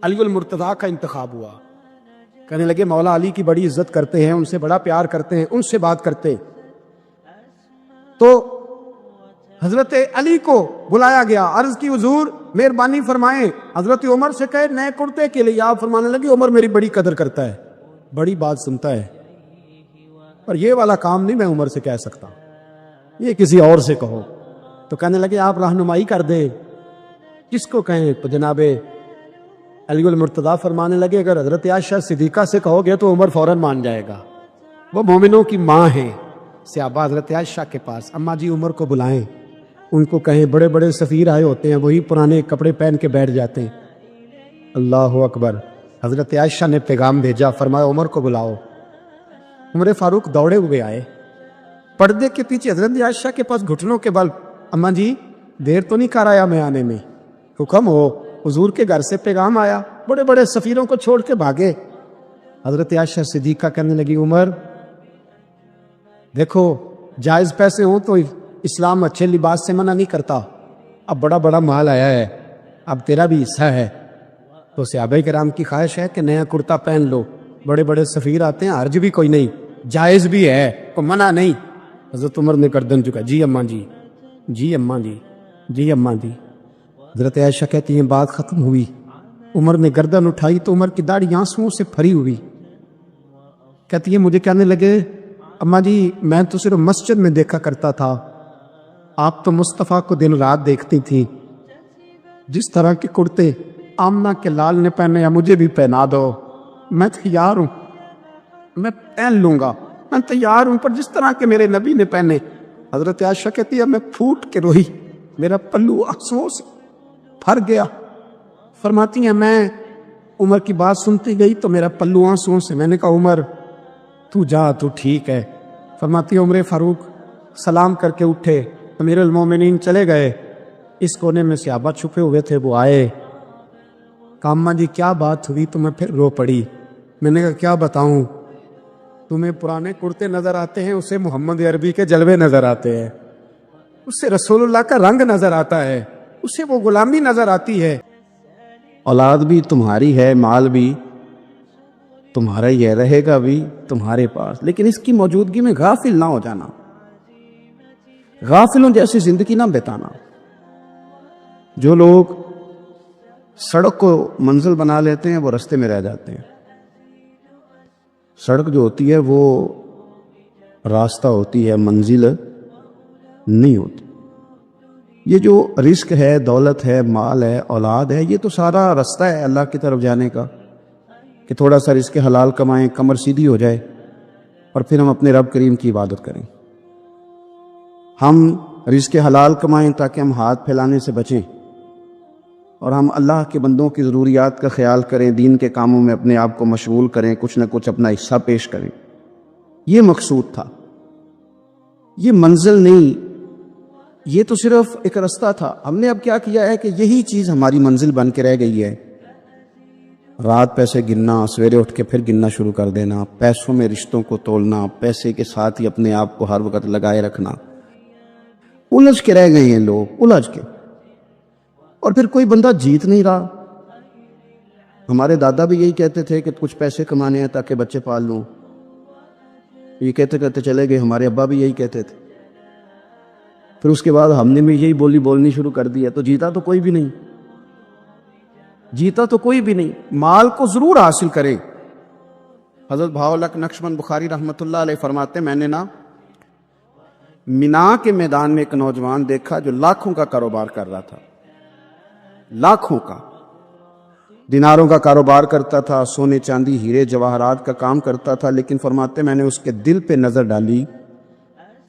Speaker 2: علی المرتضیٰ کا انتخاب ہوا۔ کہنے لگے مولا علی کی بڑی عزت کرتے ہیں، ان سے بڑا پیار کرتے ہیں، ان سے بات کرتے ہیں۔ تو حضرت علی کو بلایا گیا، عرض کی حضور مہربانی فرمائیں حضرت عمر سے کہے نئے کرتے کے لیے۔ آپ فرمانے لگے عمر میری بڑی قدر کرتا ہے، بڑی بات سنتا ہے، پر یہ والا کام نہیں میں عمر سے کہہ سکتا، یہ کسی اور سے کہو۔ تو کہنے لگے آپ رہنمائی کر دے، کس کو کہیں؟ تو جناب علی المرتضیٰ فرمانے لگے اگر حضرت عائشہ صدیقہ سے کہو گے تو عمر فوراً مان جائے گا، وہ مومنوں کی ماں ہیں۔ صحابہ حضرت عائشہ کے پاس، اماں جی عمر کو بلائیں، ان کو کہیں بڑے بڑے سفیر آئے ہوتے ہیں، وہی پرانے کپڑے پہن کے بیٹھ جاتے ہیں۔ اللہ اکبر۔ حضرت عائشہ نے پیغام بھیجا، فرمایا عمر کو بلاؤ۔ عمر فاروق دوڑے ہوئے آئے، پردے کے پیچھے حضرت عائشہ کے پاس گھٹنوں کے بل، اماں جی دیر تو نہیں کر آیا میں آنے میں؟ حکم ہو، حضور کے گھر سے پیغام آیا، بڑے بڑے سفیروں کو چھوڑ کے بھاگے۔ حضرت عائشہ صدیقہ کہنے لگی عمر دیکھو جائز پیسے ہوں تو اسلام اچھے لباس سے منع نہیں کرتا، اب بڑا بڑا مال آیا ہے، اب تیرا بھی حصہ ہے، تو صحابہ کرام کی خواہش ہے کہ نیا کرتا پہن لو، بڑے بڑے سفیر آتے ہیں، حرج بھی کوئی نہیں، جائز بھی ہے، کوئی منع نہیں۔ حضرت عمر نے گردن جھکا، جی اماں جی، جی اماں جی، جی اماں جی۔ حضرت عائشہ کہتی ہیں بات ختم ہوئی، عمر نے گردن اٹھائی تو عمر کی داڑھی آنسوؤں سے بھری ہوئی۔ کہتی ہے مجھے کہنے لگے اماں جی میں تو صرف مسجد میں دیکھا کرتا تھا، آپ تو مصطفیٰ کو دن رات دیکھتی تھی، جس طرح کے کرتے آمنہ کے لال نے پہنے یا مجھے بھی پہنا دو، میں تیار ہوں، میں پہن لوں گا، میں تیار ہوں، پر جس طرح کے میرے نبی نے پہنے۔ حضرت عائشہ کہتی ہے میں پھوٹ کے روئی، میرا پلو آنسوؤں سے بھر گیا۔ فرماتی ہیں میں عمر کی بات سنتی گئی تو میرا پلو آنسوؤں سے، میں نے کہا عمر تو جا، تو ٹھیک ہے۔ فرماتی ہے عمر فاروق سلام کر کے اٹھے، امیر المومنین چلے گئے، اس کونے میں صحابہ چھپے ہوئے تھے، وہ آئے، کہا اماں جی کیا بات ہوئی؟ تو میں پھر رو پڑی۔ میں نے کہا کیا بتاؤں، تمہیں پرانے کرتے نظر آتے ہیں، اسے محمد عربی کے جلوے نظر آتے ہیں، اسے رسول اللہ کا رنگ نظر آتا ہے، اسے وہ غلامی نظر آتی ہے۔ اولاد بھی تمہاری ہے، مال بھی تمہارا ہی ہے، رہے گا بھی تمہارے پاس، لیکن اس کی موجودگی میں غافل نہ ہو جانا، غافلوں جیسی زندگی نہ بتانا۔ جو لوگ سڑک کو منزل بنا لیتے ہیں وہ رستے میں رہ جاتے ہیں۔ سڑک جو ہوتی ہے وہ راستہ ہوتی ہے، منزل نہیں ہوتی۔ یہ جو رزق ہے، دولت ہے، مال ہے، اولاد ہے، یہ تو سارا رستہ ہے اللہ کی طرف جانے کا، کہ تھوڑا سا رزق حلال کمائیں، کمر سیدھی ہو جائے، اور پھر ہم اپنے رب کریم کی عبادت کریں۔ ہم رزق حلال کمائیں تاکہ ہم ہاتھ پھیلانے سے بچیں، اور ہم اللہ کے بندوں کی ضروریات کا خیال کریں، دین کے کاموں میں اپنے آپ کو مشغول کریں، کچھ نہ کچھ اپنا حصہ پیش کریں۔ یہ مقصود تھا، یہ منزل نہیں، یہ تو صرف ایک راستہ تھا۔ ہم نے اب کیا کیا ہے کہ یہی چیز ہماری منزل بن کے رہ گئی ہے۔ رات پیسے گننا، سویرے اٹھ کے پھر گننا شروع کر دینا، پیسوں میں رشتوں کو تولنا، پیسے کے ساتھ ہی اپنے آپ کو ہر وقت لگائے رکھنا، الجھ کے رہ گئے ہیں لوگ، الجھ کے، اور پھر کوئی بندہ جیت نہیں رہا۔ ہمارے دادا بھی یہی کہتے تھے کہ کچھ پیسے کمانے ہیں تاکہ بچے پال لوں، یہ کہتے کہتے چلے گئے، ہمارے ابا بھی یہی کہتے تھے، پھر اس کے بعد ہم نے بھی یہی بولنی شروع کر دی ہے، تو جیتا تو کوئی بھی نہیں، جیتا تو کوئی بھی نہیں۔ مال کو ضرور حاصل کریں۔ حضرت بھاؤلک نقشبند بخاری رحمۃ اللہ علیہ فرماتے ہیں میں نے نا مینا کے میدان میں ایک نوجوان دیکھا جو لاکھوں کا کاروبار کر رہا تھا، لاکھوں کا، دیناروں کا کاروبار کرتا تھا، سونے چاندی ہیرے جواہرات کا کام کرتا تھا، لیکن فرماتے میں نے اس کے دل پہ نظر ڈالی،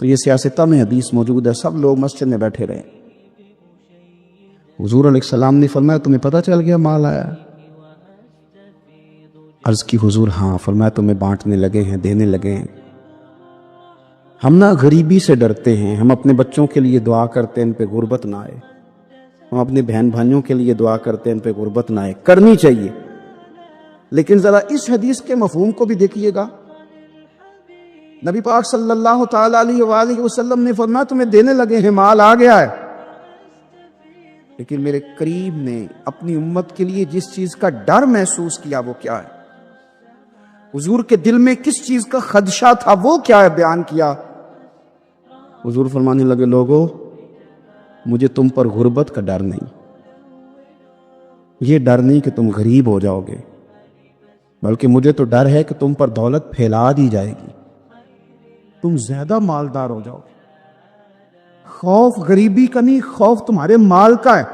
Speaker 2: تو یہ سیاستہ میں حدیث موجود ہے، سب لوگ مسجد میں بیٹھے رہے. حضور علیہ السلام نے فرمایا تمہیں پتہ چل گیا مال آیا؟ عرض کی حضور ہاں. فرمایا تمہیں بانٹنے لگے ہیں، دینے لگے ہیں. ہم نہ غریبی سے ڈرتے ہیں، ہم اپنے بچوں کے لیے دعا کرتے ہیں ان پہ غربت نہ آئے، ہم اپنے بہن بھائیوں کے لیے دعا کرتے ہیں ان پہ غربت نہ آئے. کرنی چاہیے، لیکن ذرا اس حدیث کے مفہوم کو بھی دیکھیے گا. نبی پاک صلی اللہ تعالی علیہ وآلہ وسلم نے فرمایا تمہیں دینے لگے ہیں، مال آ گیا ہے. لیکن میرے قریب نے اپنی امت کے لیے جس چیز کا ڈر محسوس کیا وہ کیا ہے؟ حضور کے دل میں کس چیز کا خدشہ تھا وہ کیا ہے بیان کیا. حضور فرمانے لگے لوگو مجھے تم پر غربت کا ڈر نہیں، یہ ڈر نہیں کہ تم غریب ہو جاؤ گے، بلکہ مجھے تو ڈر ہے کہ تم پر دولت پھیلا دی جائے گی، تم زیادہ مالدار ہو جاؤ. خوف غریبی کا نہیں، خوف تمہارے مال کا ہے.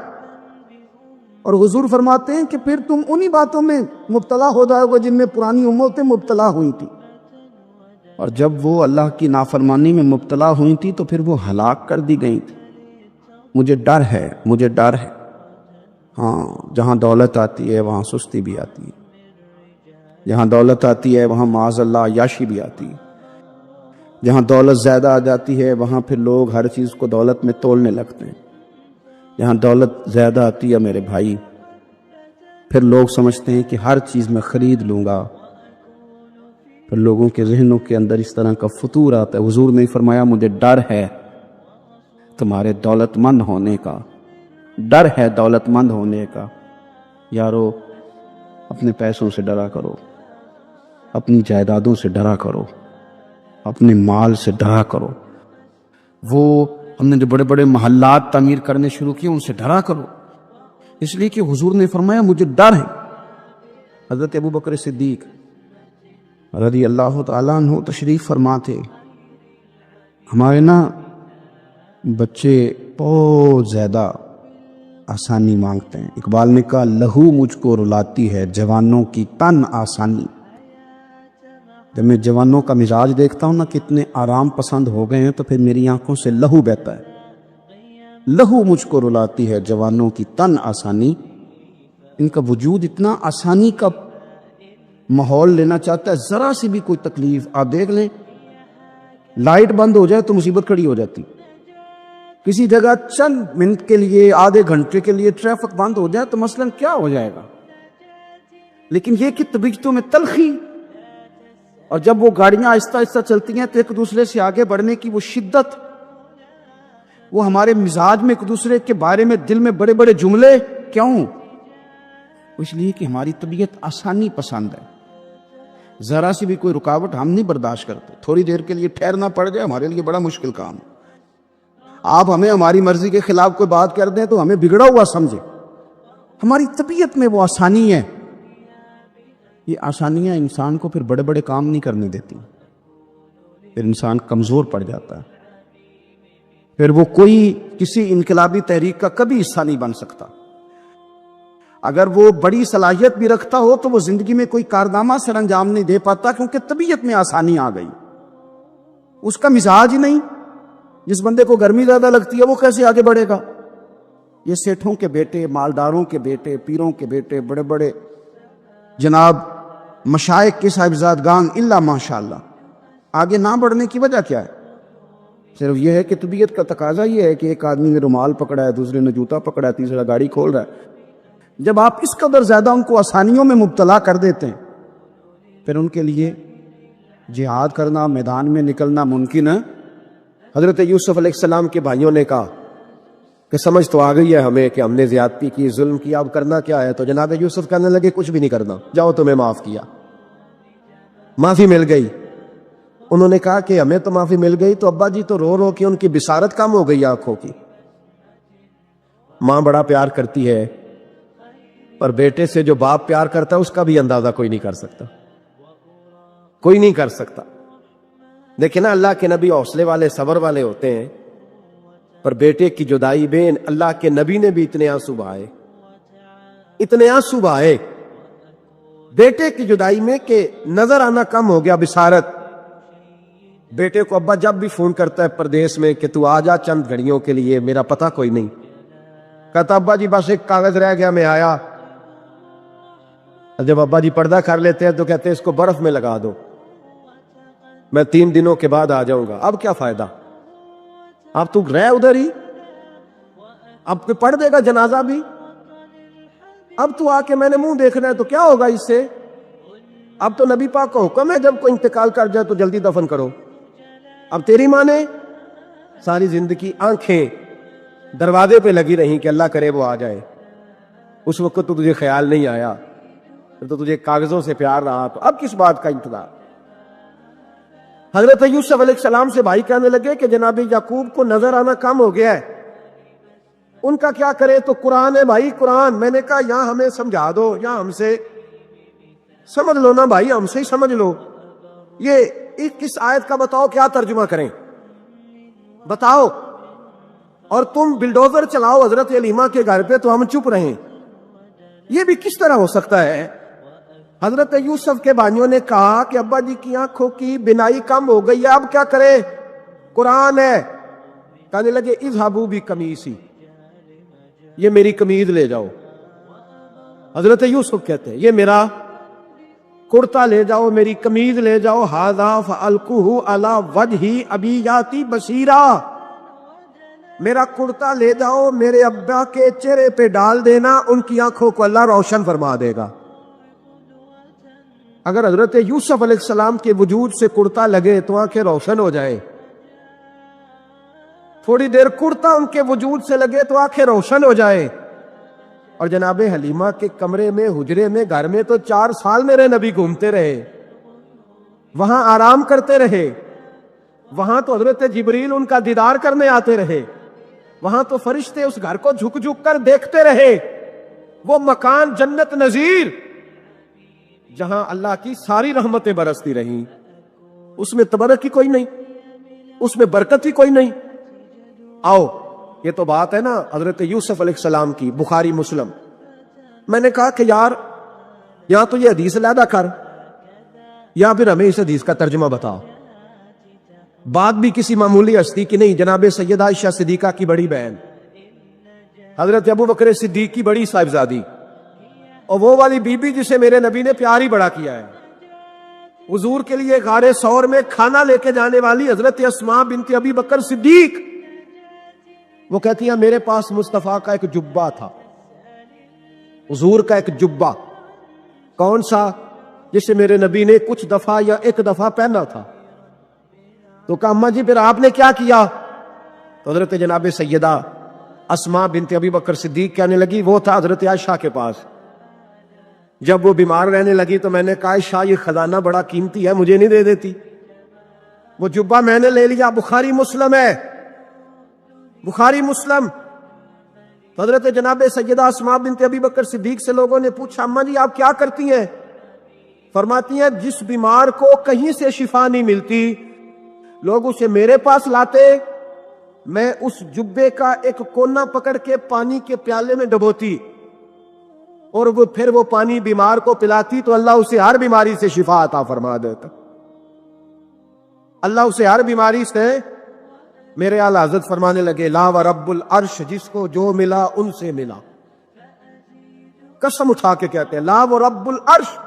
Speaker 2: اور حضور فرماتے ہیں کہ پھر تم انہی باتوں میں مبتلا ہو جاؤ گے جن میں پرانی امتیں مبتلا ہوئی تھی. اور جب وہ اللہ کی نافرمانی میں مبتلا ہوئی تھی تو پھر وہ ہلاک کر دی گئی تھی. مجھے ڈر ہے، مجھے ڈر ہے. ہاں جہاں دولت آتی ہے وہاں سستی بھی آتی ہے، جہاں دولت آتی ہے وہاں معاذ اللہ عیاشی بھی آتی ہے. جہاں دولت زیادہ آ جاتی ہے وہاں پھر لوگ ہر چیز کو دولت میں تولنے لگتے ہیں. جہاں دولت زیادہ آتی ہے میرے بھائی پھر لوگ سمجھتے ہیں کہ ہر چیز میں خرید لوں گا. پھر لوگوں کے ذہنوں کے اندر اس طرح کا فطور آتا ہے. حضور نے فرمایا مجھے ڈر ہے تمہارے دولت مند ہونے کا، ڈر ہے دولت مند ہونے کا. یارو اپنے پیسوں سے ڈرا کرو، اپنی جائیدادوں سے ڈرا کرو، اپنے مال سے ڈرا کرو. وہ ہم نے جو بڑے بڑے محلات تعمیر کرنے شروع کیے ان سے ڈرا کرو، اس لیے کہ حضور نے فرمایا مجھے ڈر ہے. حضرت ابو بکر صدیق رضی اللہ تعالیٰ عنہ تشریف فرما تھے. ہمارے نا بچے بہت زیادہ آسانی مانگتے ہیں. اقبال نے کہا لہو مجھ کو رلاتی ہے جوانوں کی تن آسانی. جب میں جوانوں کا مزاج دیکھتا ہوں نا کتنے آرام پسند ہو گئے ہیں تو پھر میری آنکھوں سے لہو بہتا ہے. لہو مجھ کو رلاتی ہے جوانوں کی تن آسانی. ان کا وجود اتنا آسانی کا ماحول لینا چاہتا ہے، ذرا سی بھی کوئی تکلیف آپ دیکھ لیں، لائٹ بند ہو جائے تو مصیبت کھڑی ہو جاتی. کسی جگہ چند منٹ کے لیے آدھے گھنٹے کے لیے ٹریفک بند ہو جائے تو مثلاً کیا ہو جائے گا. لیکن یہ کہ طبیعتوں میں تلخی، اور جب وہ گاڑیاں آہستہ آہستہ چلتی ہیں تو ایک دوسرے سے آگے بڑھنے کی وہ شدت، وہ ہمارے مزاج میں ایک دوسرے کے بارے میں دل میں بڑے بڑے جملے کیوں؟ اس لیے کہ ہماری طبیعت آسانی پسند ہے. ذرا سی بھی کوئی رکاوٹ ہم نہیں برداشت کرتے. تھوڑی دیر کے لیے ٹھہرنا پڑ جائے ہمارے لیے بڑا مشکل کام ہے. آپ ہمیں ہماری مرضی کے خلاف کوئی بات کر دیں تو ہمیں بگڑا ہوا سمجھے. ہماری طبیعت میں وہ آسانی ہے. یہ آسانیاں انسان کو پھر بڑے بڑے کام نہیں کرنے دیتی، پھر انسان کمزور پڑ جاتا ہے. پھر وہ کوئی کسی انقلابی تحریک کا کبھی حصہ نہیں بن سکتا. اگر وہ بڑی صلاحیت بھی رکھتا ہو تو وہ زندگی میں کوئی کارنامہ سر انجام نہیں دے پاتا، کیونکہ طبیعت میں آسانی آ گئی، اس کا مزاج ہی نہیں. جس بندے کو گرمی زیادہ لگتی ہے وہ کیسے آگے بڑھے گا؟ یہ سیٹھوں کے بیٹے، مالداروں کے بیٹے، پیروں کے بیٹے، بڑے بڑے جناب مشائخ کے صاحبزادگان الا ماشاءاللہ آگے نہ بڑھنے کی وجہ کیا ہے؟ صرف یہ ہے کہ طبیعت کا تقاضا یہ ہے کہ ایک آدمی نے رومال پکڑا ہے، دوسرے نے جوتا پکڑا ہے، تیسرا گاڑی کھول رہا ہے. جب آپ اس قدر زیادہ ان کو آسانیوں میں مبتلا کر دیتے ہیں پھر ان کے لیے جہاد کرنا، میدان میں نکلنا ممکن ہے. حضرت یوسف علیہ السلام کے بھائیوں نے کہا کہ سمجھ تو آ گئی ہے ہمیں کہ ہم نے زیادتی کی، ظلم کیا، اب کرنا کیا ہے؟ تو جناب یوسف کہنے لگے کچھ بھی نہیں کرنا، جاؤ تمہیں معاف کیا. معافی مل گئی. انہوں نے کہا کہ ہمیں تو معافی مل گئی تو ابا جی تو رو رو کے ان کی بصارت کم ہو گئی آنکھوں کی. ماں بڑا پیار کرتی ہے پر بیٹے سے جو باپ پیار کرتا ہے اس کا بھی اندازہ کوئی نہیں کر سکتا، کوئی نہیں کر سکتا. دیکھیں نا اللہ کے نبی حوصلے والے، صبر والے ہوتے ہیں، پر بیٹے کی جدائی میں اللہ کے نبی نے بھی اتنے آنسو بہائے، اتنے آنسو بہائے بیٹے کی جدائی میں کہ نظر آنا کم ہو گیا بصارت.
Speaker 1: بیٹے کو ابا جب بھی فون کرتا ہے پردیس میں کہ تو آ جا چند گھڑیوں کے لیے، میرا پتہ کوئی نہیں، کہتا ابا جی بس ایک کاغذ رہ گیا میں آیا۔ جب ابا جی پردہ کر لیتے ہیں تو کہتے ہیں اس کو برف میں لگا دو، میں 3 دنوں کے بعد آ جاؤں گا۔ اب کیا فائدہ، اب تو رہ ادھر ہی، اب کوئی پڑھ دے گا جنازہ بھی، اب تو آ کے میں نے منہ دیکھنا ہے تو کیا ہوگا اس سے؟ اب تو نبی پاک کا حکم ہے جب کوئی انتقال کر جائے تو جلدی دفن کرو۔ اب تیری ماں نے ساری زندگی آنکھیں دروازے پہ لگی رہیں کہ اللہ کرے وہ آ جائے، اس وقت تو تجھے خیال نہیں آیا، تو تجھے کاغذوں سے پیار رہا، تو اب کس بات کا انتظار؟ حضرت یوسف علیہ السلام سے بھائی کہنے لگے کہ جناب یعقوب کو نظر آنا کم ہو گیا ہے، ان کا کیا کرے؟ تو قرآن ہے بھائی، قرآن۔ میں نے کہا یہاں ہمیں سمجھا دو، یہاں ہم سے سمجھ لو نا بھائی، ہم سے ہی سمجھ لو، یہ کس آیت کا بتاؤ کیا ترجمہ کریں، بتاؤ۔ اور تم بلڈوزر چلاؤ حضرت علیمہ کے گھر پہ تو ہم چپ رہیں، یہ بھی کس طرح ہو سکتا ہے؟ حضرت یوسف کے بھائیوں نے کہا کہ ابا جی کی آنکھوں کی بینائی کم ہو گئی ہے، اب کیا کرے؟ قرآن ہے۔ کہنے لگے اذهبوا بقمیصی، یہ میری قمیض لے جاؤ۔ حضرت یوسف کہتے ہیں یہ میرا کرتا لے جاؤ، میری قمیض لے جاؤ، ھذا فالقوہ علی وجہ ابی یاتی بصیرا، میرا کرتا لے جاؤ، میرے ابا کے چہرے پہ ڈال دینا، ان کی آنکھوں کو اللہ روشن فرما دے گا۔ اگر حضرت یوسف علیہ السلام کے وجود سے کرتا لگے تو آنکھیں روشن ہو جائے، تھوڑی دیر کرتا ان کے وجود سے لگے تو آنکھیں روشن ہو جائے۔ اور جناب حلیمہ کے کمرے میں، حجرے میں، گھر میں تو 4 سال میرے نبی گھومتے رہے، وہاں آرام کرتے رہے، وہاں تو حضرت جبریل ان کا دیدار کرنے آتے رہے، وہاں تو فرشتے اس گھر کو جھک جھک کر دیکھتے رہے، وہ مکان جنت نظیر جہاں اللہ کی ساری رحمتیں برستی رہیں، اس میں تبرک ہی کوئی نہیں، اس میں برکت ہی کوئی نہیں۔ آؤ، یہ تو بات ہے نا حضرت یوسف علیہ السلام کی، بخاری مسلم۔ میں نے کہا کہ یار یا تو یہ حدیث علیحدہ کر یا پھر ہمیں اس حدیث کا ترجمہ بتاؤ۔ بات بھی کسی معمولی ہستی کی نہیں، جناب سیدہ عائشہ صدیقہ کی بڑی بہن، حضرت ابو بکر صدیق کی بڑی صاحبزادی، اور وہ والی بی بی جسے میرے نبی نے پیار ہی بڑا کیا ہے، حضور کے لیے غار ثور میں کھانا لے کے جانے والی حضرت اسماء بنت ابی بکر صدیق، وہ کہتی ہیں میرے پاس مصطفیٰ کا ایک جبہ تھا، حضور کا ایک جبہ، کون سا؟ جسے میرے نبی نے کچھ دفعہ یا ایک دفعہ پہنا تھا۔ تو کہا اماں جی پھر آپ نے کیا کیا؟ تو حضرت جناب سیدہ اسماء بنت ابی بکر صدیق کہنے لگی وہ تھا حضرت عائشہ کے پاس، جب وہ بیمار رہنے لگی تو میں نے کہا عائشہ یہ خزانہ بڑا قیمتی ہے، مجھے نہیں دے دیتی؟ وہ جبہ میں نے لے لیا، بخاری مسلم ہے، بخاری مسلم۔ حضرت جناب سیدہ اسماء بنت ابی بکر صدیق سے لوگوں نے پوچھا اماں جی آپ کیا کرتی ہیں؟ فرماتی ہیں جس بیمار کو کہیں سے شفا نہیں ملتی لوگ اسے میرے پاس لاتے، میں اس جبے کا ایک کونا پکڑ کے پانی کے پیالے میں ڈبوتی اور وہ پھر وہ پانی بیمار کو پلاتی تو اللہ اسے ہر بیماری سے شفا عطا فرما دیتا، اللہ اسے ہر بیماری سے۔ میرے اعلیٰ حضرت فرمانے لگے لا ورب العرش، جس کو جو ملا ان سے ملا، قسم اٹھا کے کہتے ہیں لا ورب العرش،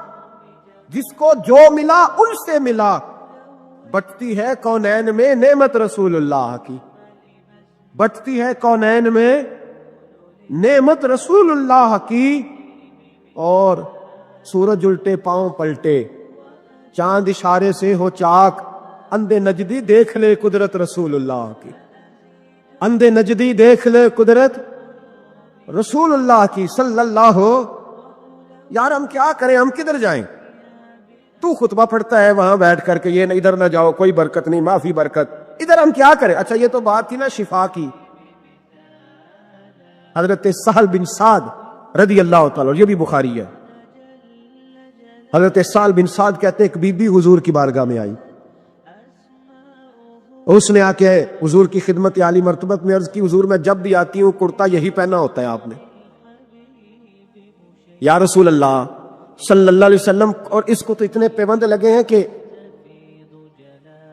Speaker 1: جس کو جو ملا ان سے ملا۔ بٹتی ہے کونین میں نعمت رسول اللہ کی، بٹتی ہے کونین میں نعمت رسول اللہ کی، اور سورج الٹے پاؤں پلٹے، چاند اشارے سے ہو چاک، اندھے نجدی دیکھ لے قدرت رسول اللہ کی، اندھے نجدی دیکھ لے قدرت رسول اللہ کی صلی اللہ ہو۔ یار ہم کیا کریں، ہم کدھر جائیں؟ تو خطبہ پڑھتا ہے وہاں بیٹھ کر کے یہ ادھر نہ جاؤ، کوئی برکت نہیں، معافی برکت، ادھر ہم کیا کریں؟ اچھا یہ تو بات تھی نا شفا کی۔ حضرت سہل بن سعد رضی اللہ تعالیٰ، یہ بھی بخاری ہے، حضرت سہل بن سعد کہتے ایک بی بی حضور کی بارگاہ میں آئی، اس نے آ کے حضور کی خدمت عالی مرتبت میں عرض کی حضور میں جب بھی آتی ہوں کرتا یہی پہنا ہوتا ہے آپ نے، یا رسول اللہ صلی اللہ علیہ وسلم، اور اس کو تو اتنے پیوند لگے ہیں کہ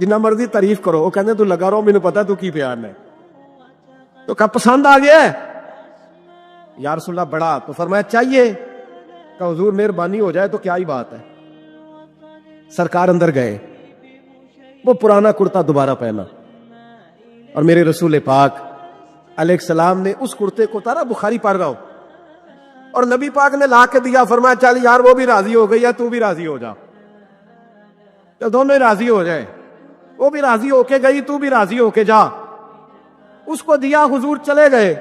Speaker 1: جنہ مرضی تعریف کرو، وہ کہتے تو لگا رہو، مجھے پتا تو کی پیار ہے. تو کہا پسند آ گیا ہے یا رسول اللہ بڑا. تو فرمایا چاہیے. کہ حضور مہربانی ہو جائے تو کیا ہی بات ہے. سرکار اندر گئے، وہ پرانا کرتا دوبارہ پہنا، اور میرے رسول پاک علیہ السلام نے اس کرتے کو اتارا. بخاری پڑھ رہا ہو، اور نبی پاک نے لا کے دیا. فرمایا چل یار وہ بھی راضی ہو گئی یا تو بھی راضی ہو جا، تو دونوں ہی راضی ہو جائے. وہ بھی راضی ہو کے گئی، تو بھی راضی ہو کے جا. اس کو دیا، حضور چلے گئے.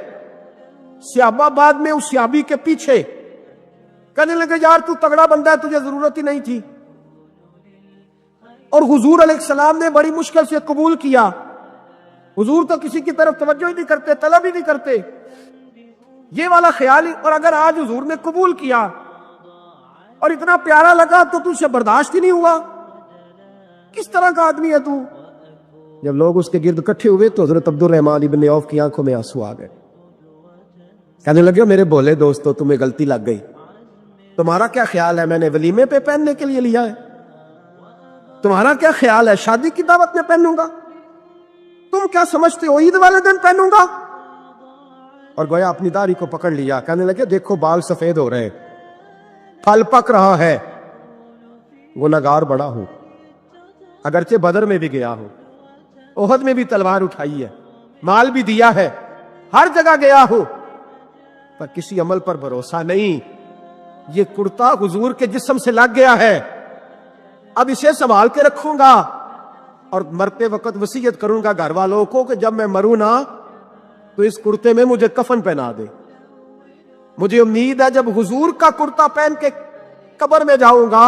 Speaker 1: صحابہ بعد میں اس صحابی کے پیچھے کہنے لگے یار تو تگڑا بندہ ہے، تجھے ضرورت ہی نہیں تھی. اور حضور علیہ السلام نے بڑی مشکل سے قبول کیا. حضور تو کسی کی طرف توجہ ہی نہیں کرتے، طلب ہی نہیں کرتے، یہ والا خیال ہی. اور اگر آج حضور نے قبول کیا اور اتنا پیارا لگا تو تجھ سے برداشت ہی نہیں ہوا. کس طرح کا آدمی ہے تو؟ جب لوگ اس کے گرد اکٹھے ہوئے تو حضرت عبد الرحمن ابن عوف کی آنکھوں میں آنسو آ گئے. کہنے لگے میرے بھولے دوستو، تمہیں غلطی لگ گئی. تمہارا کیا خیال ہے میں نے ولیمے پہ پہننے کے لیے لیا ہے؟ تمہارا کیا خیال ہے شادی کی دعوت میں پہنوں گا؟ تم کیا سمجھتے ہو عید والے دن پہنوں گا؟ اور گویا اپنی داڑھی کو پکڑ لیا. کہنے لگے دیکھو بال سفید ہو رہے، پھل پک رہا ہے. گنہگار بڑا ہوں، اگرچہ بدر میں بھی گیا ہوں، احد میں بھی تلوار اٹھائی ہے، مال بھی دیا ہے، ہر جگہ گیا ہوں، پر کسی عمل پر بھروسہ نہیں. یہ کرتا حضور کے جسم سے لگ گیا ہے، اب اسے سنبھال کے رکھوں گا اور مرتے وقت وصیت کروں گا گھر والوں کو کہ جب میں مروں نا تو اس کرتے میں مجھے کفن پہنا دے. مجھے امید ہے جب حضور کا کرتا پہن کے قبر میں جاؤں گا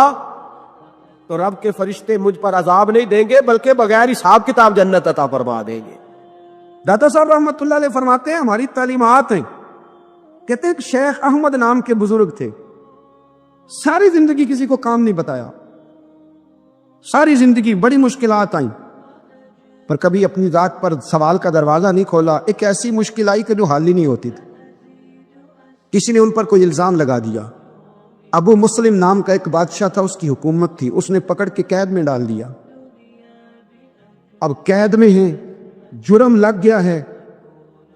Speaker 1: تو رب کے فرشتے مجھ پر عذاب نہیں دیں گے، بلکہ بغیر حساب کتاب جنت عطا فرما دیں گے. داتا صاحب رحمۃ اللہ علیہ فرماتے ہیں ہماری تعلیمات ہیں. کہتے ہیں کہ شیخ احمد نام کے بزرگ تھے، ساری زندگی کسی کو کام نہیں بتایا، ساری زندگی بڑی مشکلات آئیں، پر کبھی اپنی ذات پر سوال کا دروازہ نہیں کھولا. ایک ایسی مشکل آئی کہ جو حل ہی نہیں ہوتی تھی. کسی نے ان پر کوئی الزام لگا دیا. ابو مسلم نام کا ایک بادشاہ تھا، اس کی حکومت تھی، اس نے پکڑ کے قید میں ڈال دیا. اب قید میں ہیں، جرم لگ گیا ہے،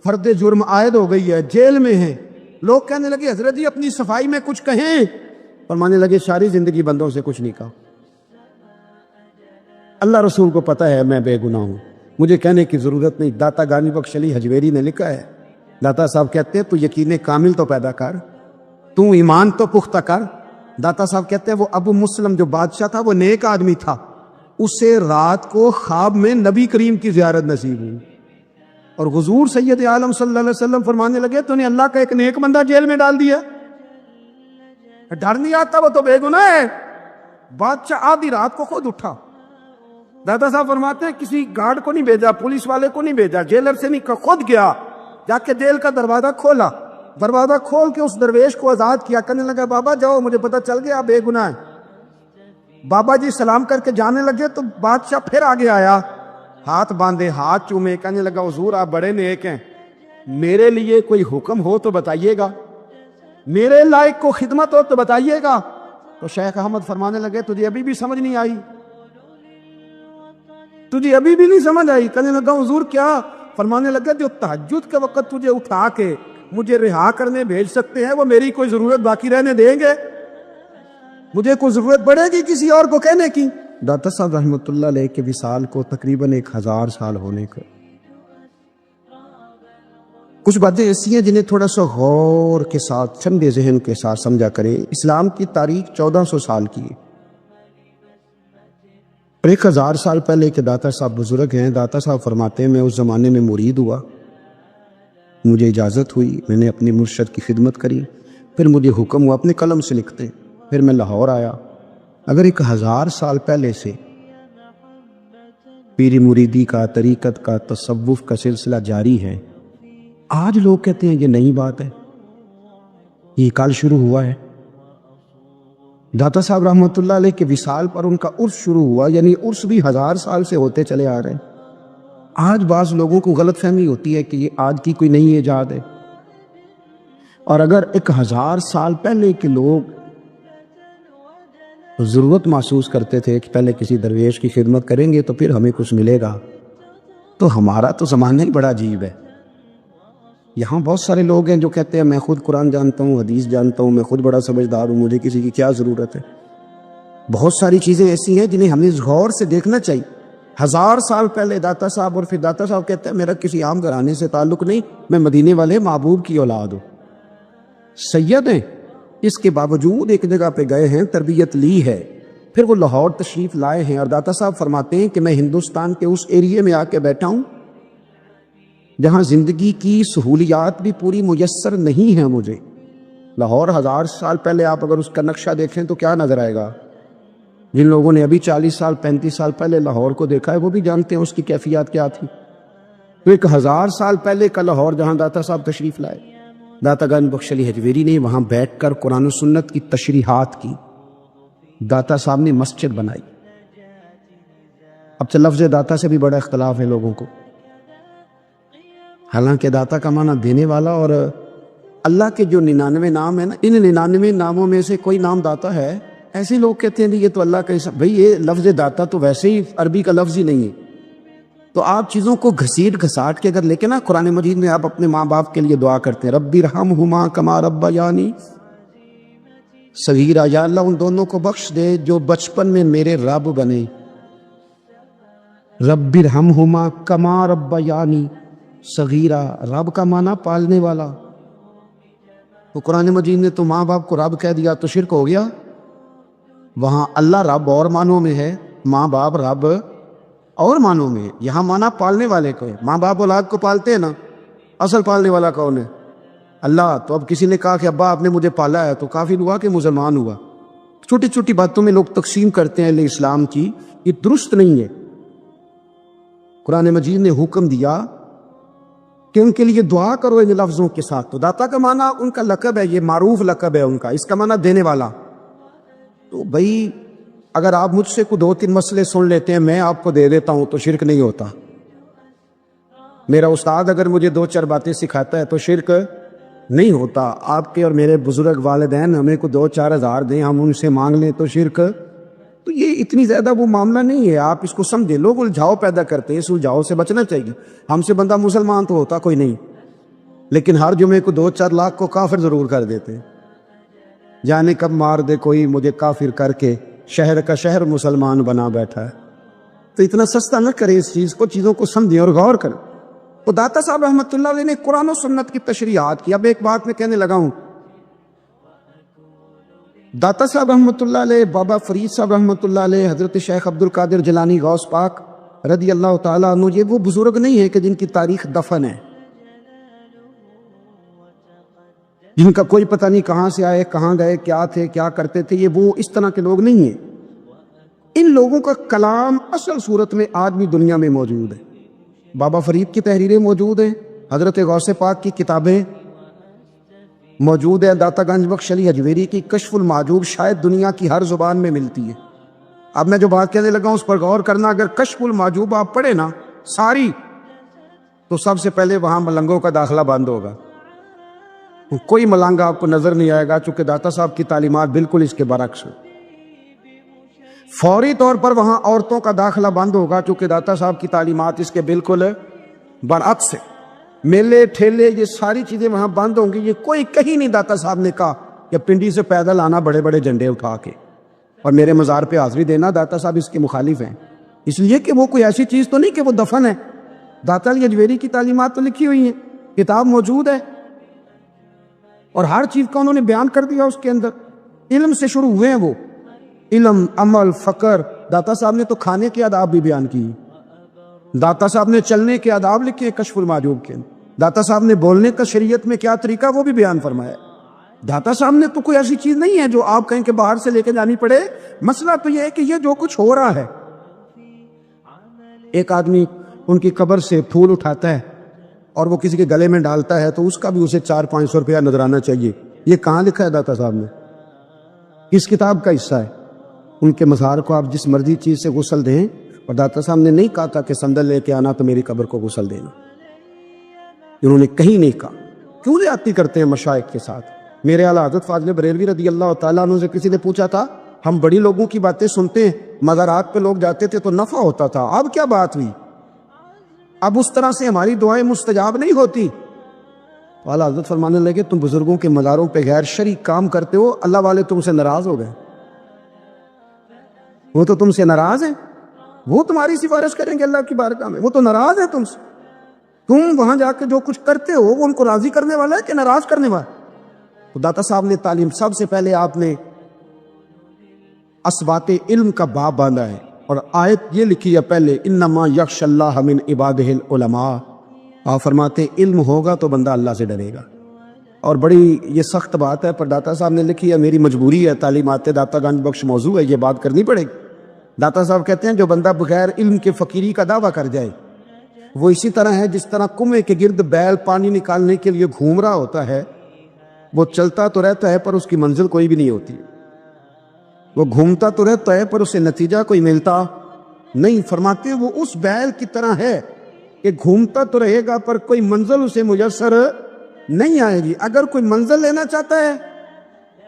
Speaker 1: فرد جرم عائد ہو گئی ہے، جیل میں ہیں. لوگ کہنے لگے حضرت جی اپنی صفائی میں کچھ کہیں. فرمانے لگے ساری زندگی بندوں سے کچھ نہیں کہا، اللہ رسول کو پتہ ہے میں بے گناہ ہوں، مجھے کہنے کی ضرورت نہیں. داتا گانی بخش علی حجویری نے لکھا ہے، داتا صاحب کہتے ہیں تو یقین کامل تو پیدا کر، تو ایمان تو پختہ کر. داتا صاحب کہتے ہیں وہ ابو مسلم جو بادشاہ تھا وہ نیک آدمی تھا، اسے رات کو خواب میں نبی کریم کی زیارت نصیب ہوئی، اور حضور سید عالم صلی اللہ علیہ وسلم فرمانے لگے تو نے اللہ کا ایک نیک بندہ جیل میں ڈال دیا. ڈر نہیں آتا، وہ تو بے گناہ ہے. بادشاہ آدھی رات کو خود اٹھا. دادا صاحب فرماتے ہیں کسی گارڈ کو نہیں بھیجا، پولیس والے کو نہیں بھیجا، جیلر سے نہیں، خود گیا، جا کے جیل کا دروازہ کھولا. دروازہ کھول کے اس درویش کو آزاد کیا. کہنے لگا بابا جاؤ، مجھے پتہ چل گیا آپ بے گناہ ہیں. بابا جی سلام کر کے جانے لگے تو بادشاہ پھر آگے آیا، ہاتھ باندھے، ہاتھ چومے. کہنے لگا حضور آپ بڑے نیک ہیں، میرے لیے کوئی حکم ہو تو بتائیے گا، میرے لائق کو خدمت ہو تو بتائیے گا. تو شیخ احمد فرمانے لگے تجھے ابھی بھی سمجھ نہیں آئی، تجھے ابھی بھی نہیں سمجھ آئی. کہنے لگا حضور کیا؟ فرمانے لگا جو تہجد کے وقت تجھے اٹھا کے مجھے رہا کرنے بھیج سکتے ہیں وہ میری کوئی ضرورت باقی رہنے دیں گے؟ مجھے کوئی ضرورت پڑے گی کسی اور کو کہنے کی؟ داتا صاحب رحمۃ اللہ علیہ کے وصال کو تقریباً 1000 سال ہونے کا. کچھ باتیں ایسی ہیں جنہیں تھوڑا سا غور کے ساتھ، ٹھنڈے ذہن کے ساتھ سمجھا کریں. اسلام کی تاریخ 1400 سال کی ہے، اور 1000 سال پہلے کے داتا صاحب بزرگ ہیں. داتا صاحب فرماتے ہیں میں اس زمانے میں مرید ہوا، مجھے اجازت ہوئی، میں نے اپنی مرشد کی خدمت کری، پھر مجھے حکم ہوا اپنے قلم سے لکھتے، پھر میں لاہور آیا. اگر 1000 سال پہلے سے پیری مریدی کا، طریقت کا، تصوف کا سلسلہ جاری ہے، آج لوگ کہتے ہیں یہ نئی بات ہے، یہ کل شروع ہوا ہے. داتا صاحب رحمۃ اللہ علیہ کے وصال پر ان کا عرس شروع ہوا، یعنی عرس بھی 1000 سال سے ہوتے چلے آ رہے ہیں. آج بعض لوگوں کو غلط فہمی ہوتی ہے کہ یہ آج کی کوئی نئی ایجاد ہے، اور اگر 1000 سال پہلے کے لوگ
Speaker 2: ضرورت محسوس کرتے تھے کہ پہلے کسی درویش کی خدمت کریں گے تو پھر ہمیں کچھ ملے گا. تو ہمارا تو زمانہ ہی بڑا عجیب ہے. یہاں بہت سارے لوگ ہیں جو کہتے ہیں میں خود قرآن جانتا ہوں، حدیث جانتا ہوں، میں خود بڑا سمجھدار ہوں، مجھے کسی کی کیا ضرورت ہے. بہت ساری چیزیں ایسی ہیں جنہیں ہمیں غور سے دیکھنا چاہیے. 1000 سال پہلے داتا صاحب، اور پھر داتا صاحب کہتے ہیں میرا کسی عام گھرانے سے تعلق نہیں، میں مدینے والے محبوب کی اولاد ہوں، سید ہیں. اس کے باوجود ایک جگہ پہ گئے ہیں، تربیت لی ہے، پھر وہ لاہور تشریف لائے ہیں، اور داتا صاحب فرماتے ہیں کہ میں ہندوستان کے اس ایریے میں آ کے بیٹھا ہوں جہاں زندگی کی سہولیات بھی پوری میسر نہیں ہیں مجھے. لاہور 1000 سال پہلے آپ اگر اس کا نقشہ دیکھیں تو کیا نظر آئے گا؟ جن لوگوں نے ابھی 40 سال 35 سال پہلے لاہور کو دیکھا ہے وہ بھی جانتے ہیں اس کی کیفیات کیا تھی. تو ایک 1000 سال پہلے کا لاہور جہاں داتا صاحب تشریف لائے، داتا گنج بخش علی حجویری نے وہاں بیٹھ کر قرآن و سنت کی تشریحات کی. داتا صاحب نے مسجد بنائی. اب تو لفظ داتا سے بھی بڑا اختلاف ہے لوگوں کو، حالانکہ داتا کا معنی دینے والا، اور اللہ کے جو 99 نام ہیں نا، ان 99 ناموں میں سے کوئی نام داتا ہے. ایسے لوگ کہتے ہیں یہ تو اللہ کا حصہ. بھئی یہ لفظ داتا تو ویسے ہی عربی کا لفظ ہی نہیں ہے. تو آپ چیزوں کو گھسیٹ گھساٹ کے اگر لے کے نا قرآن مجید میں آپ اپنے ماں باپ کے لیے دعا کرتے ہیں، رب ارحمہما کما ربیانی صغیرا، یا اللہ ان دونوں کو بخش دے جو بچپن میں میرے رب بنے. رب ارحمہما کما ربیانی صغیرا، رب کا معنی پالنے والا. تو قرآن مجید نے تو ماں باپ کو رب کہہ دیا تو شرک ہو گیا. وہاں اللہ رب اور معنوں میں ہے، ماں باپ رب اور معنوں میں ہے. یہاں معنی پالنے والے کو ہے. ماں باپ اولاد کو پالتے ہیں نا، اصل پالنے والا کون ہے؟ اللہ. تو اب کسی نے کہا کہ ابا آپ نے مجھے پالا ہے، تو کافر ہوا کہ مسلمان ہوا؟ چھوٹی چھوٹی باتوں میں لوگ تقسیم کرتے ہیں اہل اسلام کی، یہ درست نہیں ہے. قرآن مجید نے حکم دیا کہ ان کے لیے دعا کرو ان لفظوں کے ساتھ. تو داتا کا معنی ان کا لقب ہے، یہ معروف لقب ہے ان کا، اس کا معنی دینے والا. تو بھئی اگر آپ مجھ سے کوئی 2-3 مسئلے سن لیتے ہیں میں آپ کو دے دیتا ہوں تو شرک نہیں ہوتا. میرا استاد اگر مجھے 2-4 باتیں سکھاتا ہے تو شرک نہیں ہوتا. آپ کے اور میرے بزرگ والدین ہمیں کو 2-4 ہزار دیں، ہم ان سے مانگ لیں تو شرک، تو یہ اتنی زیادہ وہ معاملہ نہیں ہے. آپ اس کو سمجھے. لوگ الجھاؤ پیدا کرتے ہیں، اس الجھاؤ سے بچنا چاہیے. ہم سے بندہ مسلمان تو ہوتا کوئی نہیں، لیکن ہر جمعے کو 2-4 لاکھ کو کافر ضرور کر دیتے ہیں. جانے کب مار دے کوئی مجھے کافر کر کے، شہر کا شہر مسلمان بنا بیٹھا ہے. تو اتنا سستا نہ کرے اس چیز کو، چیزوں کو سمجھیں اور غور کریں. تو داتا صاحب رحمۃ اللہ علیہ نے قرآن و سنت کی تشریحات کی. اب ایک بات میں کہنے لگا ہوں، داتا صاحب رحمۃ اللہ علیہ، بابا فرید صاحب رحمۃ اللہ علیہ، حضرت شیخ عبد القادر جیلانی غوث پاک رضی اللہ تعالیٰ عنہ، یہ وہ بزرگ نہیں ہے کہ جن کی تاریخ دفن ہے، جن کا کوئی پتہ نہیں کہاں سے آئے، کہاں گئے، کیا تھے، کیا کرتے تھے. یہ وہ اس طرح کے لوگ نہیں ہیں. ان لوگوں کا کلام اصل صورت میں آج بھی دنیا میں موجود ہے. بابا فرید کی تحریریں موجود ہیں، حضرت غوث پاک کی کتابیں موجود ہیں، داتا گنج بخش علی حجویری کی کشف المحجوب شاید دنیا کی ہر زبان میں ملتی ہے. اب میں جو بات کہنے لگا ہوں اس پر غور کرنا. اگر کشف المحجوب آپ پڑھیں نا ساری، تو سب سے پہلے وہاں ملنگوں کا داخلہ بند ہوگا. کوئی ملنگا آپ کو نظر نہیں آئے گا، چونکہ داتا صاحب کی تعلیمات بالکل اس کے برعکس ہیں. فوری طور پر وہاں عورتوں کا داخلہ بند ہوگا، چونکہ داتا صاحب کی تعلیمات اس کے بالکل برعکس ہے. میلے ٹھیلے یہ ساری چیزیں وہاں بند ہوں گی. یہ کوئی کہیں نہیں داتا صاحب نے کہا کہ پنڈی سے پیدل آنا بڑے بڑے جھنڈے اٹھا کے اور میرے مزار پہ حاضری دینا. داتا صاحب اس کے مخالف ہیں، اس لیے کہ وہ کوئی ایسی چیز تو نہیں کہ وہ دفن ہے. داتا علی حجویری کی تعلیمات تو لکھی ہوئی ہیں، کتاب موجود ہے، اور ہر چیز کا انہوں نے بیان کر دیا اس کے اندر. علم سے شروع ہوئے ہیں وہ، علم، عمل، فقر. داتا صاحب نے تو کھانے کے آداب بھی بیان کی. داتا صاحب نے چلنے کے آداب لکھے ہیں کشف المحجوب کے. داتا صاحب نے بولنے کا شریعت میں کیا طریقہ وہ بھی بیان فرمایا. داتا صاحب نے تو کوئی ایسی چیز نہیں ہے جو آپ کہیں کہ باہر سے لے کے جانی پڑے. مسئلہ تو یہ ہے کہ یہ جو کچھ ہو رہا ہے، ایک آدمی ان کی قبر سے پھول اٹھاتا ہے اور وہ کسی کے گلے میں ڈالتا ہے تو اس کا بھی اسے 400-500 روپیہ نظرانہ چاہیے. یہ کہاں لکھا ہے داتا صاحب نے؟ کس کتاب کا حصہ ہے؟ ان کے مزار کو آپ جس مرضی چیز سے غسل دیں، اور داتا صاحب نے نہیں کہا تھا کہ سندل لے کے آنا تو میری قبر کو غسل دینا. انہوں نے کہیں نہیں کہا. کیوں زیادتی کرتے ہیں مشائخ کے ساتھ؟ میرے اعلیٰ حضرت فاضل بریلوی رضی اللہ تعالیٰ عنہ سے کسی نے پوچھا تھا ہم بڑی لوگوں کی باتیں سنتے ہیں، مزارات پہ لوگ جاتے تھے تو نفع ہوتا تھا، اب کیا بات ہوئی؟ اب اس طرح سے ہماری دعائیں مستجاب نہیں ہوتی۔ اعلیٰ حضرت فرمانے لگے تم بزرگوں کے مزاروں پہ غیر شرعی کام کرتے ہو، اللہ والے تم سے ناراض ہو گئے، وہ تو تم سے ناراض ہیں، وہ تمہاری سفارش کریں گے اللہ کی بارگاہ میں، وہ تو ناراض ہے تم سے، تم وہاں جا کے جو کچھ کرتے ہو وہ ان کو راضی کرنے والا ہے کہ ناراض کرنے والا؟ تو داتا صاحب نے تعلیم، سب سے پہلے آپ نے اسبات علم کا باب باندھا ہے، اور آیت یہ لکھی ہے پہلے، انما یخشى اللہ من عبادہ العلماء۔ آپ فرماتے علم ہوگا تو بندہ اللہ سے ڈرے گا، اور بڑی یہ سخت بات ہے، پر داتا صاحب نے لکھی ہے، میری مجبوری ہے، تعلیمات داتا گنج بخش موضوع ہے، یہ بات کرنی پڑے گی۔ داتا صاحب کہتے ہیں جو بندہ بغیر علم کے فقیری کا دعویٰ کر جائے وہ اسی طرح ہے جس طرح کنویں کے گرد بیل پانی نکالنے کے لیے گھوم رہا ہوتا ہے، وہ چلتا تو رہتا ہے پر اس کی منزل کوئی بھی نہیں ہوتی، وہ گھومتا تو رہتا ہے پر اسے نتیجہ کوئی ملتا نہیں۔ فرماتے ہیں وہ اس بیل کی طرح ہے کہ گھومتا تو رہے گا پر کوئی منزل اسے میسر نہیں آئے گی۔ اگر کوئی منزل لینا چاہتا ہے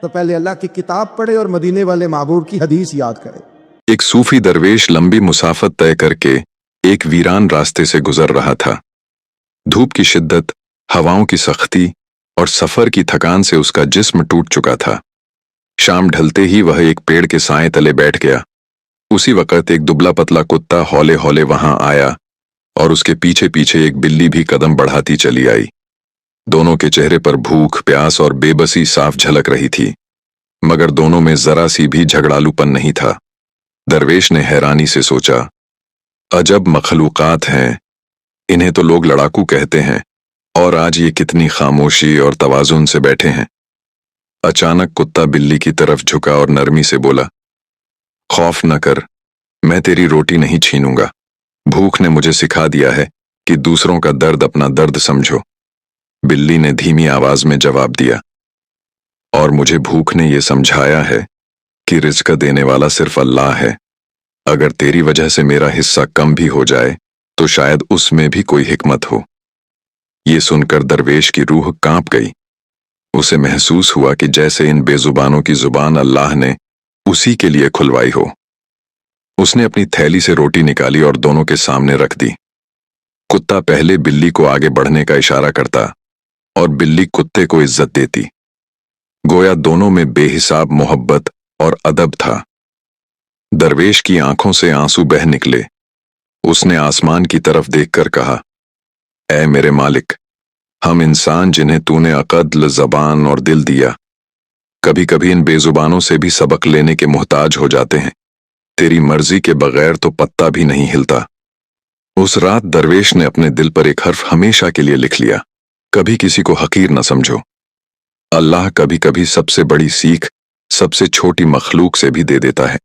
Speaker 2: تو پہلے اللہ کی کتاب پڑھے اور مدینے والے محبوب کی حدیث یاد کرے۔
Speaker 3: ایک صوفی درویش لمبی مسافت طے کر کے ایک ویران راستے سے گزر رہا تھا۔ دھوپ کی شدت، ہواؤں کی سختی اور سفر کی تھکان سے اس کا جسم ٹوٹ چکا تھا۔ شام ڈھلتے ہی وہ ایک پیڑ کے سائے تلے بیٹھ گیا۔ اسی وقت ایک دبلا پتلا کتا ہولے ہولے وہاں آیا اور اس کے پیچھے پیچھے ایک بلی بھی قدم بڑھاتی چلی آئی۔ دونوں کے چہرے پر بھوک، پیاس اور بے بسی صاف جھلک رہی تھی، مگر دونوں میں ذرا سی بھی جھگڑالو پن نہیں تھا۔ درویش نے حیرانی سے سوچا، عجب مخلوقات ہیں، انہیں تو لوگ لڑاکو کہتے ہیں، اور آج یہ کتنی خاموشی اور توازن سے بیٹھے ہیں۔ اچانک کتا بلی کی طرف جھکا اور نرمی سے بولا، خوف نہ کر، میں تیری روٹی نہیں چھینوں گا۔ بھوک نے مجھے سکھا دیا ہے کہ دوسروں کا درد اپنا درد سمجھو۔ بلی نے دھیمی آواز میں جواب دیا، اور مجھے بھوک نے یہ سمجھایا ہے کہ رزق دینے والا صرف اللہ ہے۔ اگر تیری وجہ سے میرا حصہ کم بھی ہو جائے تو شاید اس میں بھی کوئی حکمت ہو۔ یہ سن کر درویش کی روح کانپ گئی۔ اسے محسوس ہوا کہ جیسے ان بے زبانوں کی زبان اللہ نے اسی کے لیے کھلوائی ہو۔ اس نے اپنی تھیلی سے روٹی نکالی اور دونوں کے سامنے رکھ دی۔ کتا پہلے بلی کو آگے بڑھنے کا اشارہ کرتا اور بلی کتے کو عزت دیتی، گویا دونوں میں بے حساب محبت اور ادب تھا۔ درویش کی آنکھوں سے آنسو بہہ نکلے۔ اس نے آسمان کی طرف دیکھ کر کہا، اے میرے مالک، ہم انسان جنہیں تو نے عقل، زبان اور دل دیا، کبھی کبھی ان بے زبانوں سے بھی سبق لینے کے محتاج ہو جاتے ہیں۔ تیری مرضی کے بغیر تو پتا بھی نہیں ہلتا۔ اس رات درویش نے اپنے دل پر ایک حرف ہمیشہ کے لیے لکھ لیا، کبھی کسی کو حقیر نہ سمجھو۔ اللہ کبھی کبھی سب سے بڑی سیکھ سب سے چھوٹی مخلوق سے بھی دے دیتا ہے۔